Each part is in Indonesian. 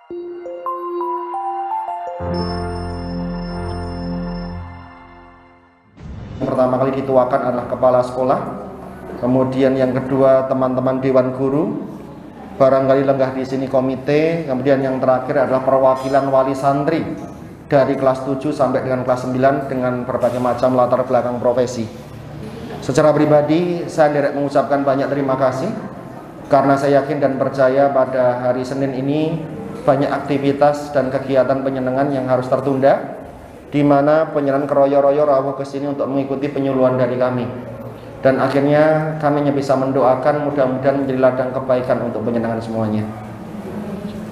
Pertama kali dituakan adalah kepala sekolah, kemudian yang kedua teman-teman dewan guru, barangkali lenggah di sini komite, kemudian yang terakhir adalah perwakilan wali santri dari kelas 7 sampai dengan kelas 9 dengan berbagai macam latar belakang profesi. Secara pribadi saya direct mengucapkan banyak terima kasih karena saya yakin dan percaya pada hari Senin ini banyak aktivitas dan kegiatan penyenangan yang harus tertunda, di mana penyenangan keroyo-royo rawuh ke sini untuk mengikuti penyuluhan dari kami. Dan akhirnya kami hanya bisa mendoakan mudah-mudahan menjadi ladang kebaikan untuk penyenangan semuanya.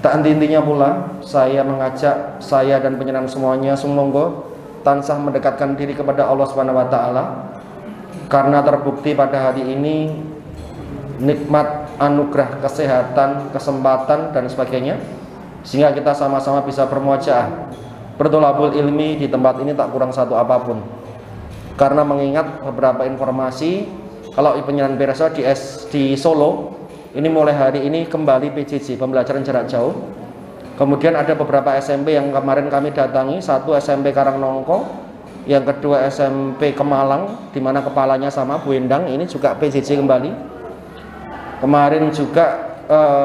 Tak henti-hentinya pula saya mengajak saya dan penyenangan semuanya sumonggo tansah mendekatkan diri kepada Allah Subhanahu wa taala, karena terbukti pada hari ini nikmat anugerah kesehatan, kesempatan dan sebagainya, sehingga kita sama-sama bisa bermuajaah bertolabul ilmi di tempat ini tak kurang satu apapun. Karena mengingat beberapa informasi, kalau penyenangan Bereso di Solo ini mulai hari ini kembali PJJ, pembelajaran jarak jauh. Kemudian ada beberapa SMP yang kemarin kami datangi, satu SMP Karangnongko, yang kedua SMP Kemalang, di mana kepalanya sama Bu Endang, ini juga PJJ kembali. Kemarin juga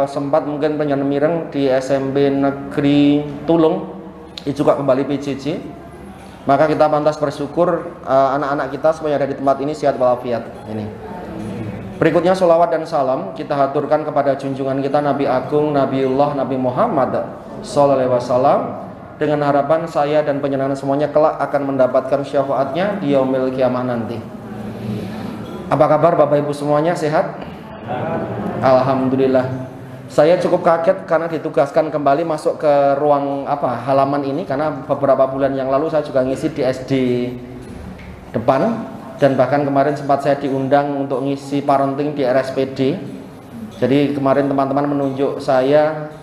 sempat mungkin penyenangan Mireng di SMP Negeri Tulung, ini juga kembali PJJ. Maka kita pantas bersyukur anak-anak kita semuanya ada di tempat ini sehat walafiat. Ini. Berikutnya sholawat dan salam kita haturkan kepada junjungan kita Nabi Agung Nabiullah Nabi Muhammad sallallahu alaihi wasallam, dengan harapan saya dan penyenangan semuanya kelak akan mendapatkan syafaatnya di yaumil kiamah nanti. Apa kabar Bapak Ibu semuanya, sehat? Alhamdulillah. Saya cukup kaget karena ditugaskan kembali masuk ke ruang halaman ini, karena beberapa bulan yang lalu saya juga ngisi di SD depan, dan bahkan kemarin sempat saya diundang untuk ngisi parenting di RSPD. Jadi kemarin teman-teman menunjuk saya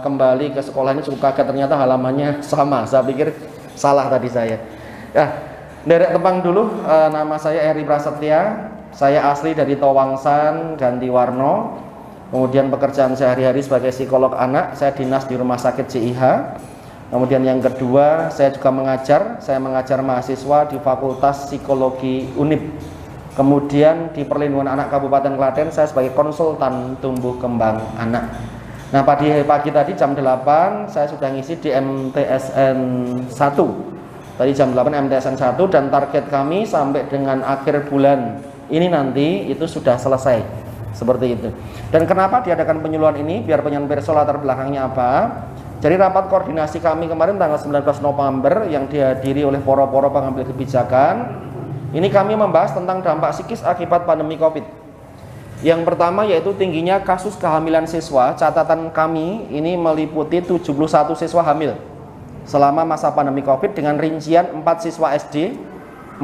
kembali ke sekolah ini, cukup kaget ternyata halamannya sama. Saya pikir salah tadi saya. Derek tepang dulu, nama saya Eri Prasetya, saya asli dari Towangsan, Ganti Warno. Kemudian pekerjaan sehari-hari sebagai psikolog anak, saya dinas di rumah sakit CIH. Kemudian yang kedua, saya juga mengajar, saya mengajar mahasiswa di Fakultas Psikologi UNIP. Kemudian di Perlindungan Anak Kabupaten Klaten, saya sebagai konsultan tumbuh kembang anak. Nah, pagi tadi jam 8 saya sudah ngisi di MTSN 1. Tadi jam 8 MTSN 1, dan target kami sampai dengan akhir bulan ini nanti itu sudah selesai. Seperti itu. Dan kenapa diadakan penyuluhan ini? Biar penyenangan Bereso latar belakangnya apa? Jadi rapat koordinasi kami kemarin tanggal 19 November yang dihadiri oleh poro-poro pengambil kebijakan. Ini kami membahas tentang dampak psikis akibat pandemi Covid. Yang pertama yaitu tingginya kasus kehamilan siswa. Catatan kami ini meliputi 71 siswa hamil selama masa pandemi Covid, dengan rincian 4 siswa SD,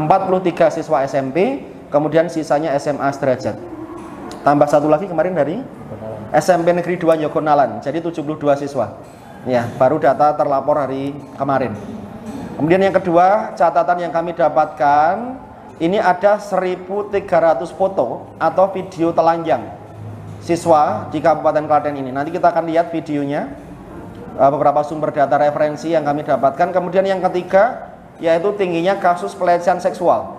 43 siswa SMP, kemudian sisanya SMA sederajat. Tambah satu lagi kemarin dari SMP Negeri 2 Yogonalan, jadi 72 siswa. Ya, baru data terlapor hari kemarin. Kemudian yang kedua, catatan yang kami dapatkan, ini ada 1.300 foto atau video telanjang siswa di Kabupaten Klaten ini. Nanti kita akan lihat videonya, beberapa sumber data referensi yang kami dapatkan. Kemudian yang ketiga, yaitu tingginya kasus pelecehan seksual.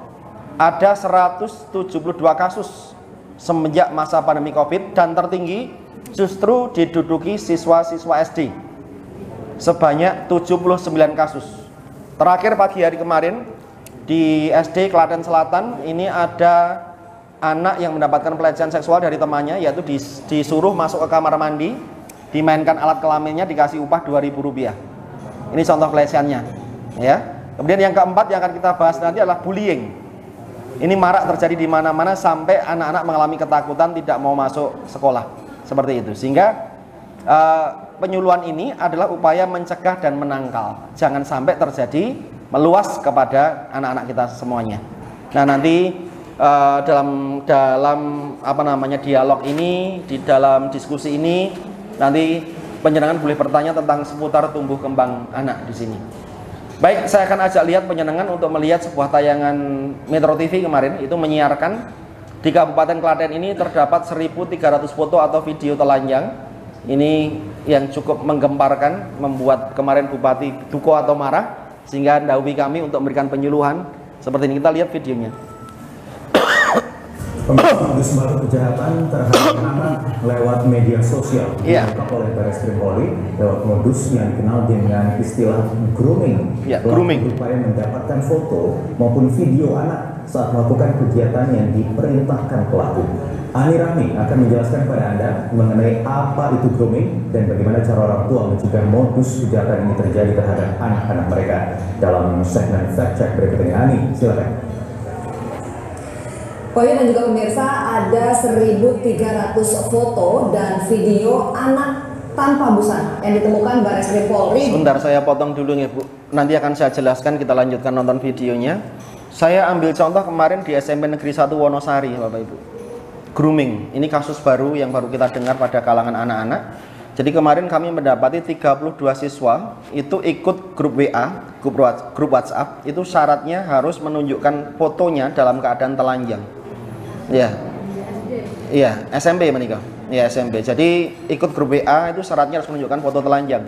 Ada 172 kasus semenjak masa pandemi Covid, dan tertinggi justru diduduki siswa-siswa SD sebanyak 79 kasus. Terakhir pagi hari kemarin di SD Klaten Selatan ini ada anak yang mendapatkan pelecehan seksual dari temannya, yaitu disuruh masuk ke kamar mandi, dimainkan alat kelaminnya, dikasih upah Rp2.000. Ini contoh pelecehannya, ya. Kemudian yang keempat yang akan kita bahas nanti adalah bullying. Ini marak terjadi di mana-mana sampai anak-anak mengalami ketakutan tidak mau masuk sekolah, seperti itu. Sehingga penyuluhan ini adalah upaya mencegah dan menangkal, jangan sampai terjadi meluas kepada anak-anak kita semuanya. Nah, nanti dalam dialog ini, di dalam diskusi ini, nanti penyenangan boleh bertanya tentang seputar tumbuh kembang anak di sini. Baik, saya akan ajak lihat penyenangan untuk melihat sebuah tayangan Metro TV kemarin, itu menyiarkan di Kabupaten Klaten ini terdapat 1.300 foto atau video telanjang. Ini yang cukup menggemparkan, membuat kemarin Bupati duko atau marah, sehingga mendahului kami untuk memberikan penyuluhan seperti ini. Kita lihat videonya. Modus baru kejahatan terhadap anak lewat media sosial diungkap oleh Barreskrim Polri lewat modus yang dikenal dengan istilah grooming. Grooming. Berupaya mendapatkan foto maupun video anak saat melakukan kegiatan yang diperintahkan pelaku. Ani Rahmi akan menjelaskan kepada Anda mengenai apa itu grooming dan bagaimana cara orang tua mencegah modus kejahatan ini terjadi terhadap anak-anak mereka dalam segmen Fact Check berikut ini. Ani, silakan. Poin dan juga pemirsa, ada 1.300 foto dan video anak tanpa busana yang ditemukan Barreskrim Polri. Sebentar, saya potong dulu ya Bu. Nanti akan saya jelaskan, kita lanjutkan nonton videonya. Saya ambil contoh kemarin di SMP Negeri 1 Wonosari, Bapak Ibu. Grooming, ini kasus baru yang baru kita dengar pada kalangan anak-anak. Jadi kemarin kami mendapati 32 siswa itu ikut grup WA, grup WhatsApp. Itu syaratnya harus menunjukkan fotonya dalam keadaan telanjang. Iya, SMP menikah. Ya, SMP. Jadi ikut grup WA itu syaratnya harus menunjukkan foto telanjang.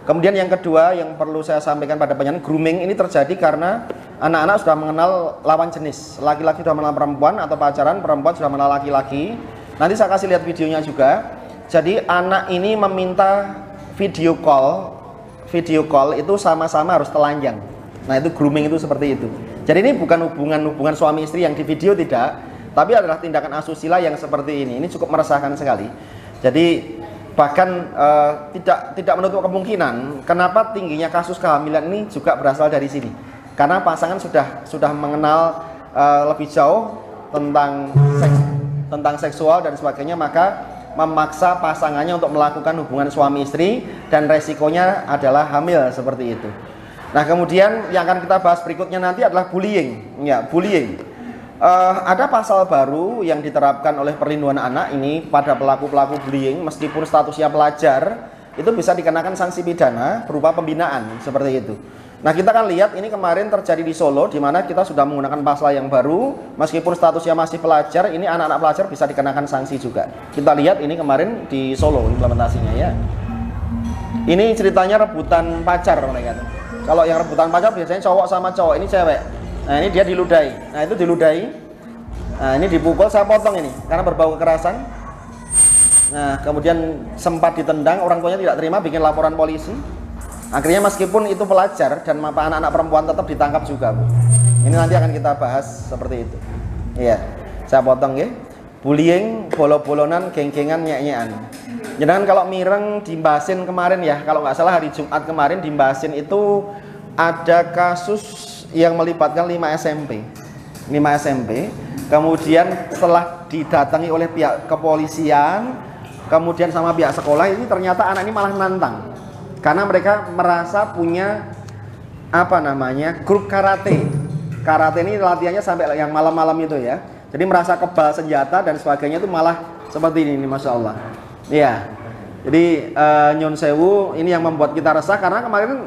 Kemudian yang kedua yang perlu saya sampaikan pada penyanyi, grooming ini terjadi karena anak-anak sudah mengenal lawan jenis. Laki-laki sudah mengenal perempuan atau pacaran, perempuan sudah mengenal laki-laki. Nanti saya kasih lihat videonya juga. Jadi anak ini meminta video call itu sama-sama harus telanjang. Nah, itu grooming itu seperti itu. Jadi ini bukan hubungan suami istri yang di video, tidak, tapi adalah tindakan asusila yang seperti ini. Ini cukup meresahkan sekali. Jadi bahkan tidak menutup kemungkinan kenapa tingginya kasus kehamilan ini juga berasal dari sini. Karena pasangan sudah mengenal lebih jauh tentang seksual dan sebagainya, maka memaksa pasangannya untuk melakukan hubungan suami istri dan resikonya adalah hamil seperti itu. Nah, kemudian yang akan kita bahas berikutnya nanti adalah bullying. Ya, bullying. Ada pasal baru yang diterapkan oleh perlindungan anak ini pada pelaku-pelaku bullying, meskipun statusnya pelajar, itu bisa dikenakan sanksi pidana berupa pembinaan seperti itu. Nah, kita kan lihat ini kemarin terjadi di Solo, di mana kita sudah menggunakan pasal yang baru, meskipun statusnya masih pelajar, ini anak-anak pelajar bisa dikenakan sanksi juga. Kita lihat ini kemarin di Solo implementasinya ya. Ini ceritanya rebutan pacar mereka. Kalau yang rebutan pacar biasanya cowok sama cowok, ini cewek. Nah, ini dia diludahi. Nah, itu diludahi. Nah, ini dipukul, saya potong ini karena berbau kekerasan. Nah, kemudian sempat ditendang, orang tuanya tidak terima, bikin laporan polisi. Akhirnya meskipun itu pelajar dan anak-anak perempuan tetap ditangkap juga, Bu. Ini nanti akan kita bahas seperti itu. Iya, saya potong ya. Bullying, bolo-bolonan, geng-gengan, nyek-nyekan. Jangan kalau mireng di Mbasin kemarin ya, kalau nggak salah hari Jumat kemarin di Mbasin itu ada kasus yang melibatkan 5 SMP. Kemudian setelah didatangi oleh pihak kepolisian, kemudian sama pihak sekolah, ini ternyata anak ini malah nantang. Karena mereka merasa punya grup karate. Karate ini latihannya sampai yang malam-malam itu ya. Jadi merasa kebal senjata dan sebagainya, itu malah seperti ini, Masya Allah. Iya. Jadi Nyun Sewu ini yang membuat kita resah karena kemarin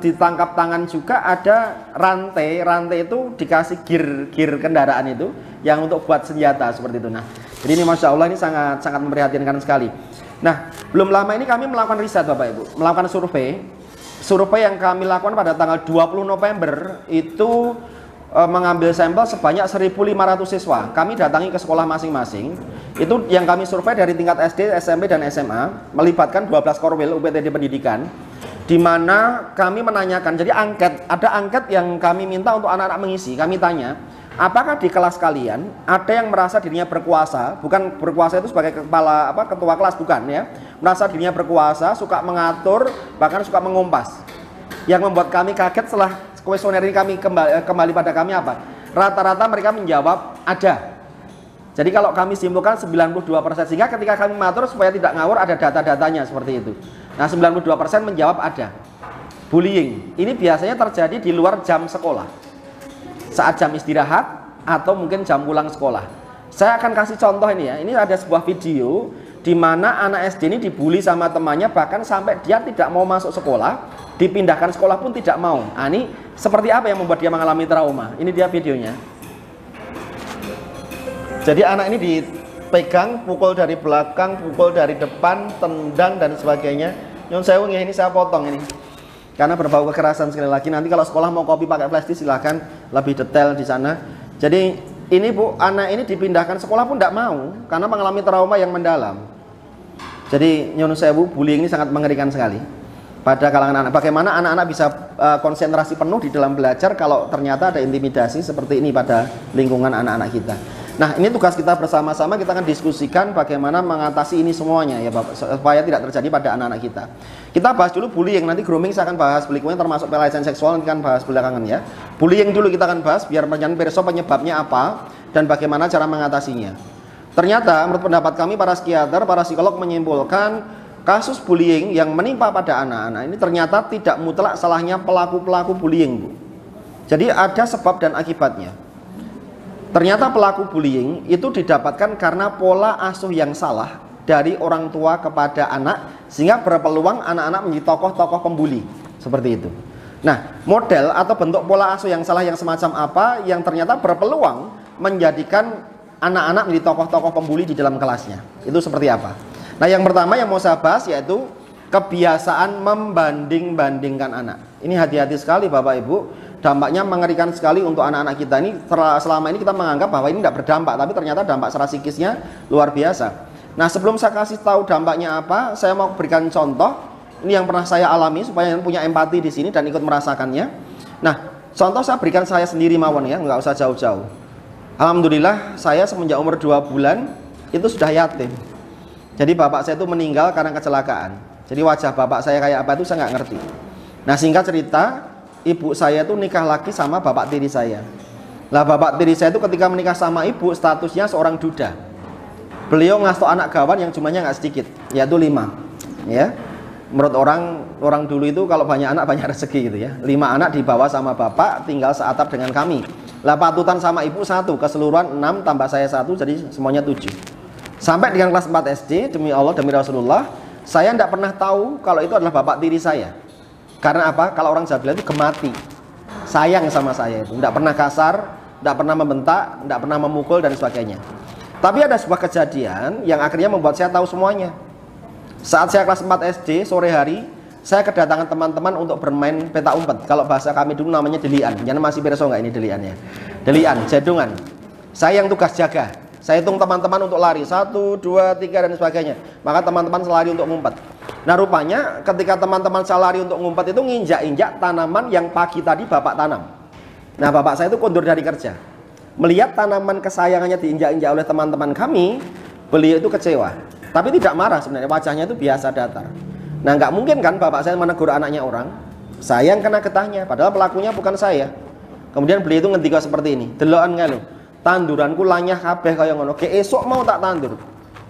ditangkap tangan juga ada rantai itu dikasih gear kendaraan itu yang untuk buat senjata seperti itu. Nah, jadi ini Masya Allah ini sangat memprihatinkan sekali. Nah, belum lama ini kami melakukan riset Bapak Ibu, melakukan survei yang kami lakukan pada tanggal 20 November itu mengambil sampel sebanyak 1.500 siswa. Kami datangi ke sekolah masing-masing. Itu yang kami survei dari tingkat SD, SMP, dan SMA, melibatkan 12 korwil UPTD Pendidikan, di mana kami menanyakan, jadi ada angket yang kami minta untuk anak-anak mengisi. Kami tanya, apakah di kelas kalian ada yang merasa dirinya berkuasa, bukan berkuasa itu sebagai ketua kelas, bukan ya, merasa dirinya berkuasa, suka mengatur, bahkan suka mengumpas. Yang membuat kami kaget setelah kuesioner ini kami kembali pada kami apa? Rata-rata mereka menjawab ada. Jadi kalau kami simpulkan 92%, sehingga ketika kami mengatur supaya tidak ngawur ada data-datanya seperti itu. Nah, 92% menjawab ada. Bullying ini biasanya terjadi di luar jam sekolah, saat jam istirahat atau mungkin jam pulang sekolah. Saya akan kasih contoh ini ya. Ini ada sebuah video di mana anak SD ini dibully sama temannya, bahkan sampai dia tidak mau masuk sekolah, dipindahkan sekolah pun tidak mau. Nah, ini seperti apa yang membuat dia mengalami trauma? Ini dia videonya. Jadi anak ini pegang, pukul dari belakang, pukul dari depan, tendang dan sebagainya. Nyun sewu ini saya potong ini. Karena berbau kekerasan sekali lagi. Nanti kalau sekolah mau copy pakai flash disk silahkan lebih detail di sana. Jadi ini Bu, anak ini dipindahkan sekolah pun tidak mau karena mengalami trauma yang mendalam. Jadi nyun sewu, bullying ini sangat mengerikan sekali pada kalangan anak. Bagaimana anak-anak bisa konsentrasi penuh di dalam belajar kalau ternyata ada intimidasi seperti ini pada lingkungan anak-anak kita. Nah, ini tugas kita bersama-sama, kita akan diskusikan bagaimana mengatasi ini semuanya ya Bapak, supaya tidak terjadi pada anak-anak kita. Kita bahas dulu bullying, nanti grooming saya akan bahas berikutnya termasuk pelecehan seksual, nanti kan bahas belakangan ya. Bullying dulu kita akan bahas biar penyebabnya apa dan bagaimana cara mengatasinya. Ternyata menurut pendapat kami para psikiater, para psikolog menyimpulkan kasus bullying yang menimpa pada anak-anak ini ternyata tidak mutlak salahnya pelaku-pelaku bullying, Bu. Jadi ada sebab dan akibatnya. Ternyata pelaku bullying itu didapatkan karena pola asuh yang salah dari orang tua kepada anak, sehingga berpeluang anak-anak menjadi tokoh-tokoh pembuli seperti itu. Nah, model atau bentuk pola asuh yang salah yang semacam apa yang ternyata berpeluang menjadikan anak-anak menjadi tokoh-tokoh pembuli di dalam kelasnya, itu seperti apa? Nah, yang pertama yang mau saya bahas yaitu kebiasaan membanding-bandingkan anak. Ini hati-hati sekali Bapak Ibu, dampaknya mengerikan sekali untuk anak-anak kita ini. Selama ini kita menganggap bahwa ini tidak berdampak, tapi ternyata dampak secara psikisnya luar biasa. Nah, sebelum saya kasih tahu dampaknya apa, saya mau berikan contoh. Ini yang pernah saya alami supaya kalian punya empati di sini dan ikut merasakannya. Nah, contoh saya berikan saya sendiri mawon ya, nggak usah jauh-jauh. Alhamdulillah saya semenjak umur 2 bulan itu sudah yatim. Jadi bapak saya itu meninggal karena kecelakaan. Jadi wajah bapak saya kayak apa itu saya nggak ngerti. Nah, singkat cerita, ibu saya itu nikah lagi sama bapak tiri saya. Lah bapak tiri saya itu ketika menikah sama ibu statusnya seorang duda. Beliau ngasuh anak gawan yang jumlahnya nggak sedikit, yaitu 5. Ya, menurut orang dulu itu kalau banyak anak banyak rezeki gitu ya. 5 anak dibawa sama bapak, tinggal seatap dengan kami. Lah patutan sama ibu 1, keseluruhan 6 tambah saya 1, jadi semuanya 7. Sampai dengan kelas 4 SD, demi Allah demi Rasulullah, saya tidak pernah tahu kalau itu adalah bapak tiri saya. Karena apa? Kalau orang Jawa bilang itu gemati, sayang sama saya itu, tidak pernah kasar, tidak pernah membentak, tidak pernah memukul dan sebagainya. Tapi ada sebuah kejadian yang akhirnya membuat saya tahu semuanya. Saat saya kelas 4 SD, sore hari, saya kedatangan teman-teman untuk bermain peta umpet. Kalau bahasa kami dulu namanya delian. Jangan masih bereso nggak ini deliannya? Delian, jadungan. Saya yang tugas jaga. Saya hitung teman-teman untuk lari 1, 2, 3 dan sebagainya. Maka teman-teman selari untuk ngumpet. Nah, rupanya ketika teman-teman saya lari untuk ngumpet itu nginjak-injak tanaman yang pagi tadi bapak tanam. Nah, bapak saya itu kondur dari kerja. Melihat tanaman kesayangannya diinjak-injak oleh teman-teman kami, beliau itu kecewa. Tapi tidak marah sebenarnya, wajahnya itu biasa datar. Nah, nggak mungkin kan bapak saya menegur anaknya orang. Saya yang kena getahnya, padahal pelakunya bukan saya. Kemudian beliau itu ngendika seperti ini, "Delokan kae, tanduranku lanyah kabeh kaya ngono. Ke esuk mau tak tandur.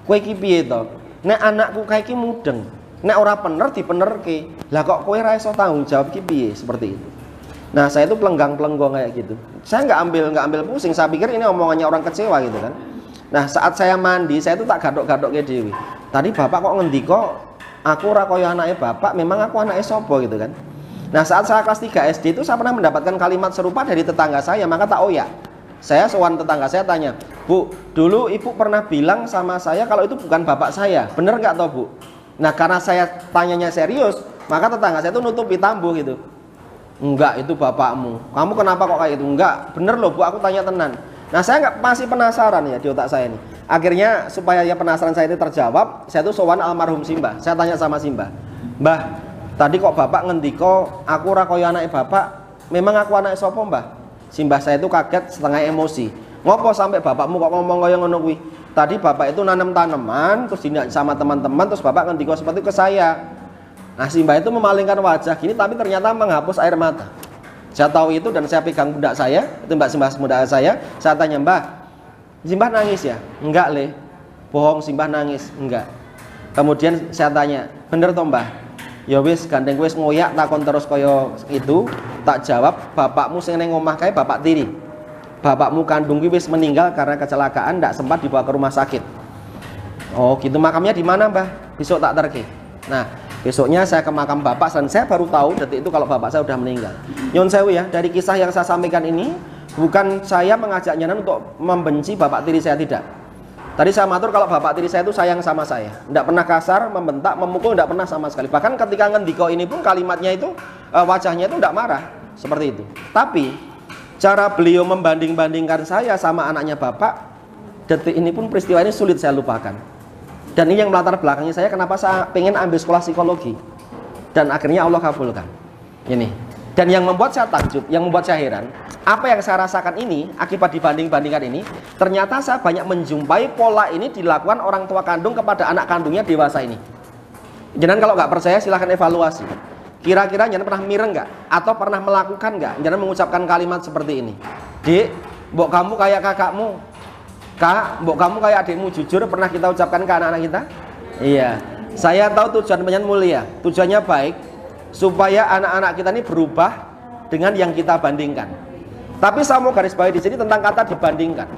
Kowe iki piye to? Nek anakku kae iki mudeng. Nek ora bener dibenerke. Lah kok kowe ra iso tanggung jawab iki piye?" Seperti itu. Nah, saya itu pelenggang-pelenggong kayak gitu. Saya nggak ambil pusing. Saya pikir ini omongannya orang kecewa gitu kan. Nah, saat saya mandi, saya itu tak gadok-gadok ke dewi. Tadi bapak kok ngendika aku ora kaya anake bapak, memang aku anake sapa gitu kan. Nah, saat saya kelas 3 SD itu saya pernah mendapatkan kalimat serupa dari tetangga saya, maka tak oyak. Saya sowan tetangga saya tanya, "Bu, dulu ibu pernah bilang sama saya kalau itu bukan bapak saya, bener nggak toh Bu?" Nah, karena saya tanyanya serius, maka tetangga saya itu nutupi tambuh gitu. "Enggak, itu bapakmu. Kamu kenapa kok kayak itu?" "Enggak, bener loh Bu, aku tanya tenan." Nah, saya masih penasaran ya di otak saya ini. Akhirnya supaya ya penasaran saya itu terjawab, saya tuh sowan almarhum Simbah. Saya tanya sama Simbah, "Mbah, tadi kok bapak ngendiko aku ora kaya anake bapak, memang aku anake sapa Mbah?" Simbah saya itu kaget setengah emosi. "Ngopo sampai bapakmu kok ngomong kaya ngono kuwi? Tadi bapak itu nanam tanaman terus dindak sama teman-teman terus bapak ngendiko seperti itu ke saya." Nah, Simbah itu memalingkan wajah gini tapi ternyata menghapus air mata. Saya tahu itu dan saya pegang pundak saya, itu Mbak Simbah muda saya tanya, "Mbah, Simbah nangis ya?" "Enggak, Le." "Bohong, Simbah nangis." "Enggak." Kemudian saya tanya, "Bener toh Mbah?" "Ya wis, gandeng wis ngoyak takon terus kaya itu." Tak jawab, "Bapakmu sing nang omah kae bapak tiri. Bapakmu kandung ki wis meninggal karena kecelakaan, ndak sempat dibawa ke rumah sakit." "Oh, gitu. Makamnya di mana, Mbah?" "Besok tak terke." Nah, besoknya saya ke makam bapak dan saya baru tahu detik itu kalau bapak saya sudah meninggal. Nyun sewu ya, dari kisah yang saya sampaikan ini bukan saya mengajak jenengan untuk membenci bapak tiri saya, tidak. Tadi saya matur kalau bapak tiri saya itu sayang sama saya, tidak pernah kasar, membentak, memukul, tidak pernah sama sekali. Bahkan ketika ngendiko ini pun kalimatnya itu, wajahnya itu tidak marah, seperti itu. Tapi cara beliau membanding-bandingkan saya sama anaknya bapak, detik ini pun peristiwa ini sulit saya lupakan. Dan ini yang melatar belakangnya saya kenapa saya pengen ambil sekolah psikologi. Dan akhirnya Allah kabulkan. Ini. Dan yang membuat saya takjub, yang membuat saya heran, apa yang saya rasakan ini akibat dibanding-bandingkan ini, ternyata saya banyak menjumpai pola ini dilakukan orang tua kandung kepada anak kandungnya dewasa ini. Jangan kalau nggak percaya silahkan evaluasi. Kira-kira jangan pernah mireng nggak? Atau pernah melakukan nggak? Jangan mengucapkan kalimat seperti ini. Dek, mbok kamu kayak kakakmu. Kak, mbok kamu kayak adikmu. Jujur pernah kita ucapkan ke anak-anak kita? Iya. Saya tahu tujuan penyanyi mulia, tujuannya baik, supaya anak-anak kita ini berubah dengan yang kita bandingkan. Tapi saya mau garis bawahi di sini tentang kata dibandingkan.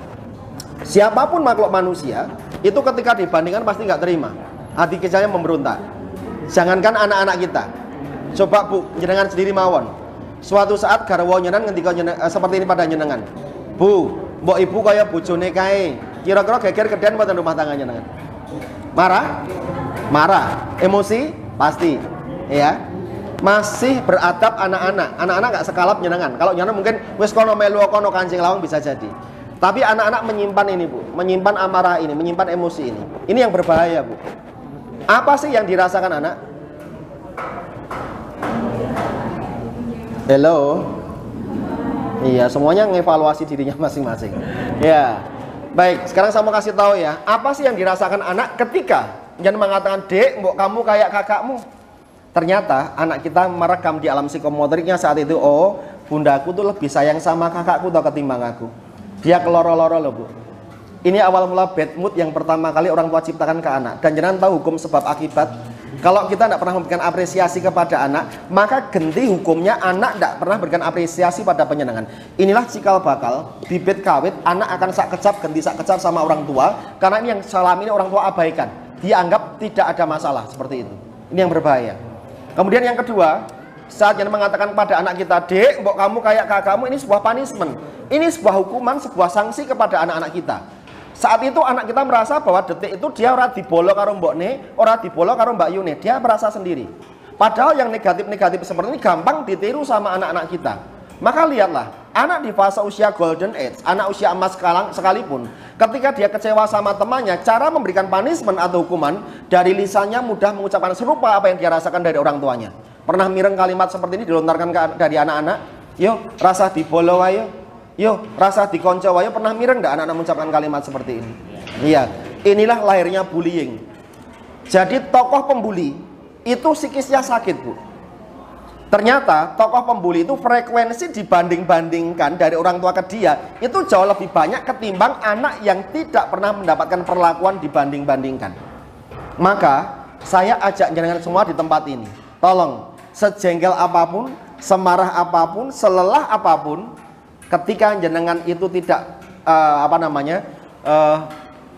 Siapapun makhluk manusia itu ketika dibandingkan pasti nggak terima, hati kecilnya memberontak. Jangankan anak-anak kita. Coba Bu, jenengan sendiri mawon. Suatu saat garwa nyenan ngendika seperti ini pada nyenengan. Bu, mbok ibu kaya bojone kae. Kira-kira geger keden mboten rumah tangganya nyenengan? Marah? Marah. Emosi? Pasti. Ya. Masih beradab anak-anak. Anak-anak gak sekalap nyenengan. Kalau nyenengan mungkin wis kono melu kono kancing lawang bisa jadi. Tapi anak-anak menyimpan ini Bu, menyimpan amarah ini, menyimpan emosi ini. Ini yang berbahaya Bu. Apa sih yang dirasakan anak? Hello. Iya, semuanya ngevaluasi dirinya masing-masing. Ya. Baik, sekarang saya mau kasih tahu ya, apa sih yang dirasakan anak ketika jangan mengatakan, "Dek, mbok kamu kayak kakakmu." Ternyata anak kita merekam di alam psikomotoriknya saat itu, oh, bundaku tuh lebih sayang sama kakakku atau ketimbang aku. Dia keloro-loro loh Bu. Ini awal mula bad mood yang pertama kali orang tua ciptakan ke anak. Dan jangan tahu hukum sebab akibat. Kalau kita tidak pernah memberikan apresiasi kepada anak, maka ganti hukumnya anak tidak pernah memberikan apresiasi pada penyenangan. Inilah cikal bakal, bibit kawit, anak akan sak kecap, ganti sak kecap sama orang tua. Karena ini yang selama ini orang tua abaikan. Dia anggap tidak ada masalah, seperti itu. Ini yang berbahaya. Kemudian yang kedua, saat yang mengatakan pada anak kita, "Dek, mbok kamu kayak kakakmu," ini sebuah punishment. Ini sebuah hukuman, sebuah sanksi kepada anak-anak kita. Saat itu anak kita merasa bahwa detik itu dia ora dibolo karo mbokne, ora dibolo karo Mbak Yune, dia merasa sendiri. Padahal yang negatif-negatif seperti ini gampang ditiru sama anak-anak kita. Maka lihatlah, anak di fase usia golden age, anak usia emas sekalipun, ketika dia kecewa sama temannya, cara memberikan punishment atau hukuman dari lisannya mudah mengucapkan serupa apa yang dia rasakan dari orang tuanya. Pernah mireng kalimat seperti ini dilontarkan dari anak-anak? Yo, rasa dibolo wae. Yo, rasa dikonco wae. Pernah mireng enggak anak-anak mengucapkan kalimat seperti ini? Iya, inilah lahirnya bullying. Jadi tokoh pembuli itu psikisnya sakit Bu. Ternyata tokoh pembuli itu frekuensi dibanding-bandingkan dari orang tua ke dia itu jauh lebih banyak ketimbang anak yang tidak pernah mendapatkan perlakuan dibanding-bandingkan. Maka saya ajak jenengan semua di tempat ini, tolong sejengkel apapun, semarah apapun, selelah apapun, ketika jenengan itu tidak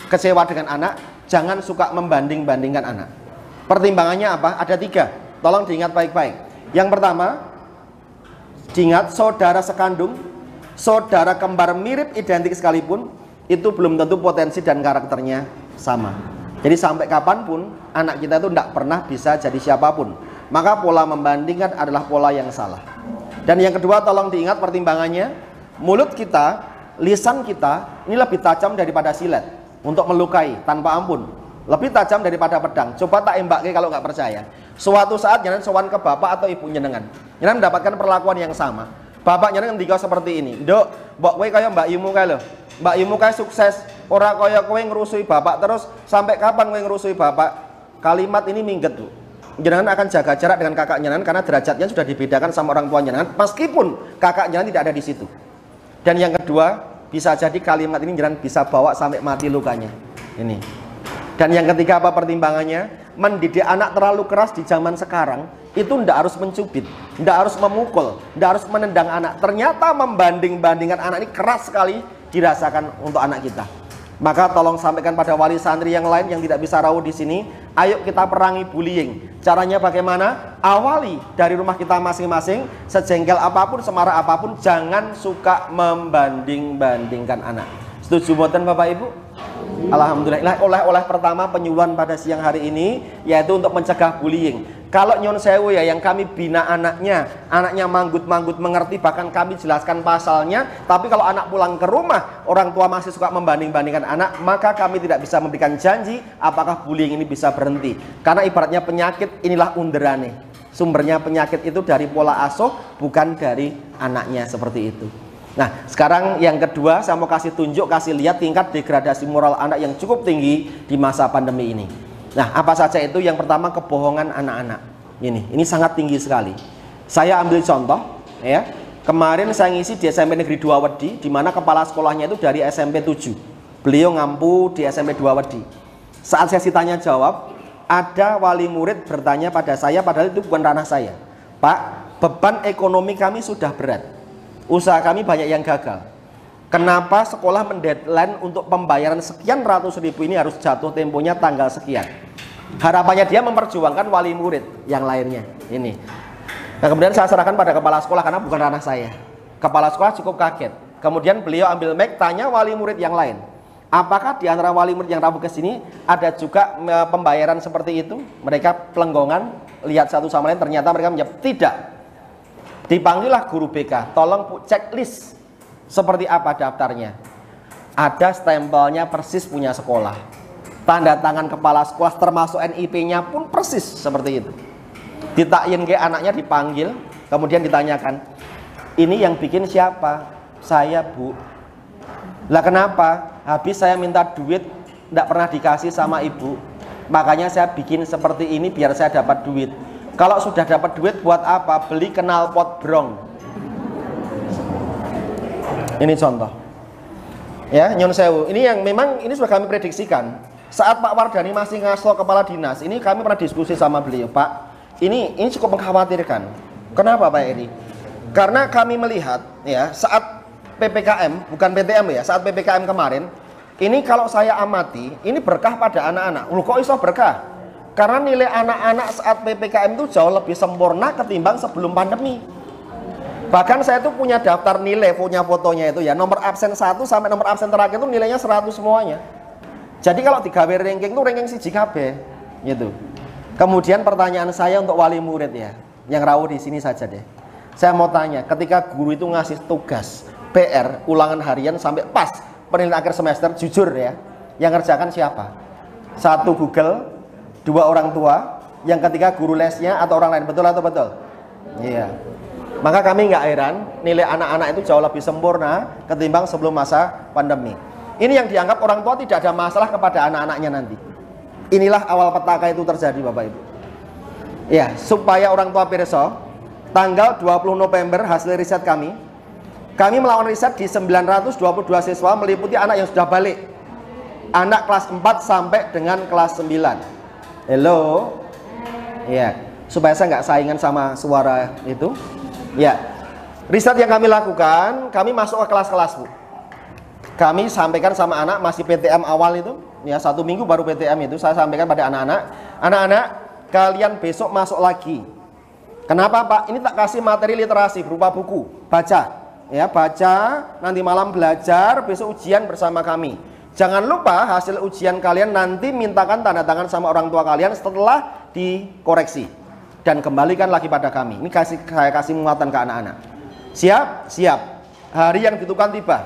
kecewa dengan anak, jangan suka membanding-bandingkan anak. Pertimbangannya apa? Ada 3. Tolong diingat baik-baik. Yang pertama, diingat saudara sekandung, saudara kembar mirip identik sekalipun, itu belum tentu potensi dan karakternya sama. Jadi sampai kapanpun anak kita itu tidak pernah bisa jadi siapapun. Maka pola membandingkan adalah pola yang salah. Dan yang kedua, tolong diingat pertimbangannya, mulut kita, lisan kita ini lebih tajam daripada silet untuk melukai tanpa ampun. Lebih tajam daripada pedang. Coba tak embake kalau nggak percaya. Suatu saat jangan sowan ke bapak atau ibu jenengan. Jenengan mendapatkan perlakuan yang sama. Bapak jenengan ngendika seperti ini, "Nduk, mbok kowe kaya Mbak Yumu kae lho. Mbak Yumu kae sukses, ora kaya kowe ngerusui bapak terus. Sampai kapan kowe ngerusui bapak?" Kalimat ini mingget, Bu. Jenengan akan jaga jarak dengan kakak jenengan karena derajatnya sudah dibedakan sama orang tua jenengan meskipun kakak jenengan tidak ada di situ. Dan yang kedua, bisa jadi kalimat ini jenengan bisa bawa sampai mati lukanya. Ini. Dan yang ketiga apa pertimbangannya? Mendidik anak terlalu keras di zaman sekarang itu ndak harus mencubit, ndak harus memukul, ndak harus menendang anak. Ternyata membanding-bandingkan anak ini keras sekali dirasakan untuk anak kita. Maka tolong sampaikan pada wali santri yang lain yang tidak bisa rawuh di sini, ayo kita perangi bullying. Caranya bagaimana? Awali dari rumah kita masing-masing, sejengkel apapun, semarah apapun, jangan suka membanding-bandingkan anak. Setuju boten Bapak Ibu? Alhamdulillah. Oleh pertama penyuluhan pada siang hari ini yaitu untuk mencegah bullying. Kalau nyon sewu ya, yang kami bina anaknya manggut-manggut mengerti, bahkan kami jelaskan pasalnya. Tapi kalau anak pulang ke rumah, orang tua masih suka membanding-bandingkan anak, maka kami tidak bisa memberikan janji apakah bullying ini bisa berhenti. Karena ibaratnya penyakit inilah underane. Sumbernya penyakit itu dari pola asuh, bukan dari anaknya, seperti itu. Nah, sekarang yang kedua saya mau kasih lihat tingkat degradasi moral anak yang cukup tinggi di masa pandemi ini. Nah, apa saja itu? Yang pertama, kebohongan anak-anak. Ini sangat tinggi sekali. Saya ambil contoh ya. Kemarin saya ngisi di SMP Negeri 2 Wedi, di mana kepala sekolahnya itu dari SMP 7. Beliau ngampu di SMP 2 Wedi. Saat sesi tanya jawab, ada wali murid bertanya pada saya, padahal itu bukan ranah saya. Pak, beban ekonomi kami sudah berat. Usaha kami banyak yang gagal. Kenapa sekolah mendeadline untuk pembayaran sekian ratus ribu ini harus jatuh temponya tanggal sekian? Harapannya dia memperjuangkan wali murid yang lainnya. Ini. Nah, kemudian saya serahkan pada kepala sekolah karena bukan ranah saya. Kepala sekolah cukup kaget. Kemudian beliau ambil mic, tanya wali murid yang lain. Apakah di antara wali murid yang rabu ke sini ada juga pembayaran seperti itu? Mereka pelenggongan, lihat satu sama lain, ternyata mereka menjawab tidak. Dipanggillah guru BK, tolong checklist seperti apa daftarnya. Ada stempelnya persis punya sekolah, tanda tangan kepala sekolah termasuk NIP-nya pun persis seperti itu. Ditakyin ke anaknya, dipanggil, kemudian ditanyakan, ini yang bikin siapa? Saya, Bu. Lah kenapa? Habis saya minta duit tidak pernah dikasih sama ibu, makanya saya bikin seperti ini biar saya dapat duit. Kalau sudah dapat duit buat apa? Beli knalpot brong. Ini contoh. Ya, nyon sewu. Ini yang memang ini sudah kami prediksikan. Saat Pak Wardani masih ngaso kepala dinas, ini kami pernah diskusi sama beliau, Pak. Ini cukup mengkhawatirkan. Kenapa, Pak Eri? Karena kami melihat ya, saat PPKM, bukan PTM ya, saat PPKM kemarin, ini kalau saya amati, ini berkah pada anak-anak. Loh, kok iso berkah? Karena nilai anak-anak saat PPKM itu jauh lebih sempurna ketimbang sebelum pandemi. Bahkan saya tuh punya daftar nilai, punya fotonya itu ya, nomor absen 1 sampai nomor absen terakhir itu nilainya 100 semuanya. Jadi kalau digawe ranking itu ranking 1 KB gitu. Kemudian pertanyaan saya untuk wali murid ya, yang rawuh di sini saja deh. Saya mau tanya, ketika guru itu ngasih tugas PR, ulangan harian sampai pas penilaian akhir semester, jujur ya, yang ngerjakan siapa? 1 Google, 2 orang tua, yang ketiga guru lesnya atau orang lain, betul atau betul? Iya. Maka kami nggak heran nilai anak-anak itu jauh lebih sempurna ketimbang sebelum masa pandemi. Ini yang dianggap orang tua tidak ada masalah kepada anak-anaknya nanti. Inilah awal petaka itu terjadi, Bapak Ibu. Ya, supaya orang tua pirsa, tanggal 20 November hasil riset kami melakukan riset di 922 siswa meliputi anak yang sudah balik. Anak kelas 4 sampai dengan kelas 9. Hello, ya, supaya saya nggak saingan sama suara itu. Ya, riset yang kami lakukan, kami masuk ke kelas-kelas, Bu. Kami sampaikan sama anak masih PTM awal itu, ya 1 minggu baru PTM itu, saya sampaikan pada anak-anak, kalian besok masuk lagi. Kenapa, Pak? Ini tak kasih materi literasi berupa buku, baca, ya baca, nanti malam belajar, besok ujian bersama kami. Jangan lupa hasil ujian kalian nanti mintakan tanda tangan sama orang tua kalian setelah dikoreksi dan kembalikan lagi pada kami. Ini saya kasih muatan ke anak-anak. Siap? Siap. Hari yang ditentukan tiba.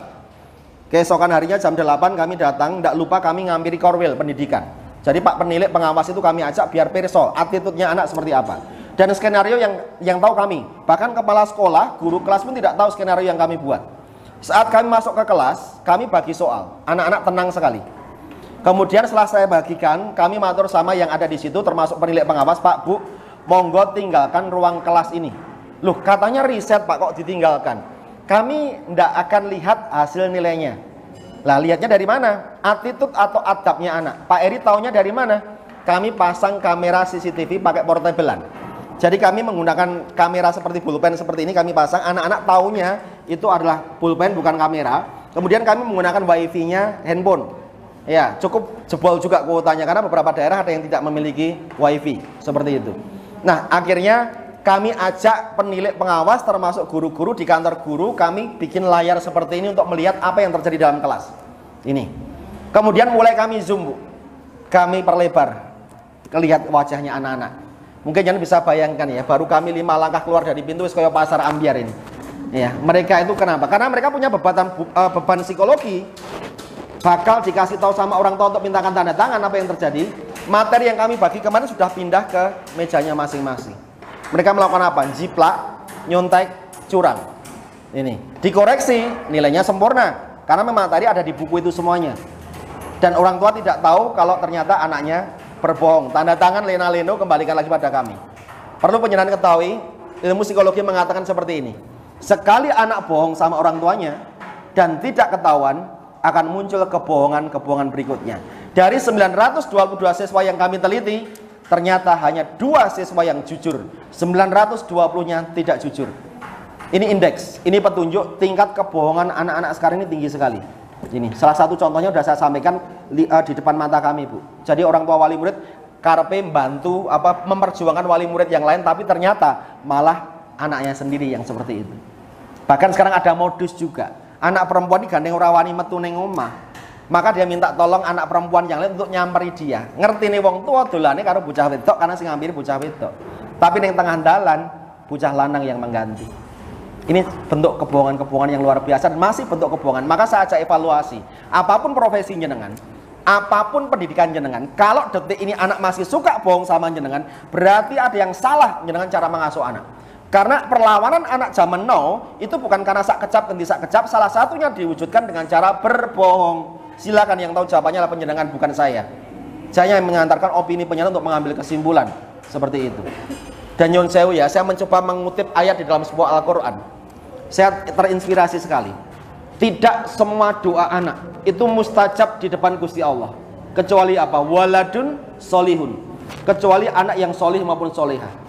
Keesokan harinya jam 8 kami datang, tidak lupa kami ngampiri korwil pendidikan. Jadi Pak penilai pengawas itu kami ajak biar perso attitude-nya anak seperti apa. Dan skenario yang tahu kami. Bahkan kepala sekolah, guru kelas pun tidak tahu skenario yang kami buat. Saat kami masuk ke kelas, kami bagi soal. Anak-anak tenang sekali. Kemudian setelah saya bagikan, kami matur sama yang ada di situ, termasuk penilai pengawas, Pak, Bu, monggo tinggalkan ruang kelas ini. Loh, katanya riset, Pak, kok ditinggalkan? Kami tidak akan lihat hasil nilainya. Lah, lihatnya dari mana? Attitude atau adabnya anak. Pak Eri taunya dari mana? Kami pasang kamera CCTV pakai portablean. Jadi kami menggunakan kamera seperti pulpen seperti ini, kami pasang, anak-anak taunya itu adalah pulpen bukan kamera. Kemudian kami menggunakan wifi-nya handphone. Ya, cukup jebol juga kuotanya karena beberapa daerah ada yang tidak memiliki wifi seperti itu. Nah, akhirnya kami ajak penilai pengawas termasuk guru-guru di kantor guru, kami bikin layar seperti ini untuk melihat apa yang terjadi dalam kelas. Ini. Kemudian mulai kami zoom, Bu. Kami perlebar, lihat wajahnya anak-anak. Mungkin jangan bisa bayangkan ya, baru kami 5 langkah keluar dari pintu kayak pasar ambiar ini. Ya, mereka itu kenapa? Karena mereka punya beban psikologi. Bakal dikasih tahu sama orang tua untuk mintakan tanda tangan. Apa yang terjadi? Materi yang kami bagi kemarin sudah pindah ke mejanya masing-masing. Mereka melakukan apa? Jiplak, nyontek, curang. Ini dikoreksi, nilainya sempurna karena memang tadi ada di buku itu semuanya. Dan orang tua tidak tahu kalau ternyata anaknya berbohong. Tanda tangan lena-leno, kembalikan lagi pada kami. Perlu penjelasan ketahui, ilmu psikologi mengatakan seperti ini. Sekali anak bohong sama orang tuanya dan tidak ketahuan, akan muncul kebohongan-kebohongan berikutnya. Dari 922 siswa yang kami teliti, ternyata hanya 2 siswa yang jujur. 920-nya tidak jujur. Ini indeks, ini petunjuk tingkat kebohongan anak-anak sekarang ini tinggi sekali. Ini salah satu contohnya sudah saya sampaikan di depan mata kami, Bu. Jadi orang tua wali murid karpe bantu memperjuangkan wali murid yang lain, tapi ternyata malah anaknya sendiri yang seperti itu. Bahkan sekarang ada modus juga. Anak perempuan ini gandeng rawani metu ning omah. Maka dia minta tolong anak perempuan yang lain untuk nyamperi dia. Ngerti nih wong tua dolane karo bocah wedok karena sing ngampiri bocah wedok. Tapi ning tengah dalan bocah lanang yang mengganti. Ini bentuk kebohongan-kebohongan yang luar biasa dan masih bentuk kebohongan. Maka saya ajak evaluasi. Apapun profesi jenengan, apapun pendidikan jenengan, kalau detik ini anak masih suka bohong sama jenengan, berarti ada yang salah jenengan cara mengasuh anak. Karena perlawanan anak zaman now itu bukan karena sak kecap ganti sak kecap, salah satunya diwujudkan dengan cara berbohong. Silakan yang tahu jawabannya adalah penjenengan, bukan saya. Saya yang mengantarkan opini penjenengan untuk mengambil kesimpulan seperti itu. Dan nyun sewu ya, saya mencoba mengutip ayat di dalam sebuah Al-Quran. Saya terinspirasi sekali. Tidak semua doa anak itu mustajab di depan Gusti Allah, kecuali apa? Waladun solihun, kecuali anak yang solih maupun solehah.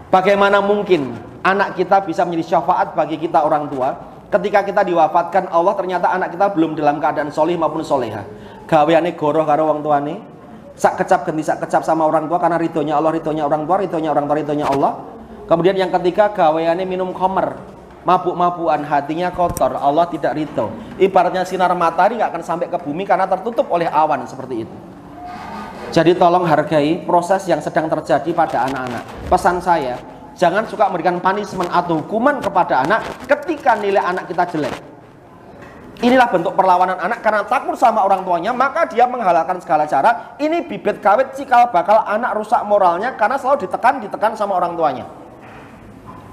Bagaimana mungkin anak kita bisa menjadi syafaat bagi kita orang tua ketika kita diwafatkan Allah ternyata anak kita belum dalam keadaan solih maupun soleha. Gaweane goroh karo wong tuane, sak kecap ganti sak kecap sama orang tua karena ridhonya Allah, ridhonya orang tua, ridhonya orang tua, ridhonya Allah. Kemudian yang ketiga, gaweane minum khamr, mabuk-mabukan, hatinya kotor, Allah tidak ridho. Ibaratnya sinar matahari nggak akan sampai ke bumi karena tertutup oleh awan seperti itu. Jadi tolong hargai proses yang sedang terjadi pada anak-anak. Pesan saya, jangan suka memberikan punishment atau hukuman kepada anak ketika nilai anak kita jelek. Inilah bentuk perlawanan anak karena takut sama orang tuanya, maka dia menghalalkan segala cara. Ini bibit kawit cikal bakal anak rusak moralnya karena selalu ditekan sama orang tuanya.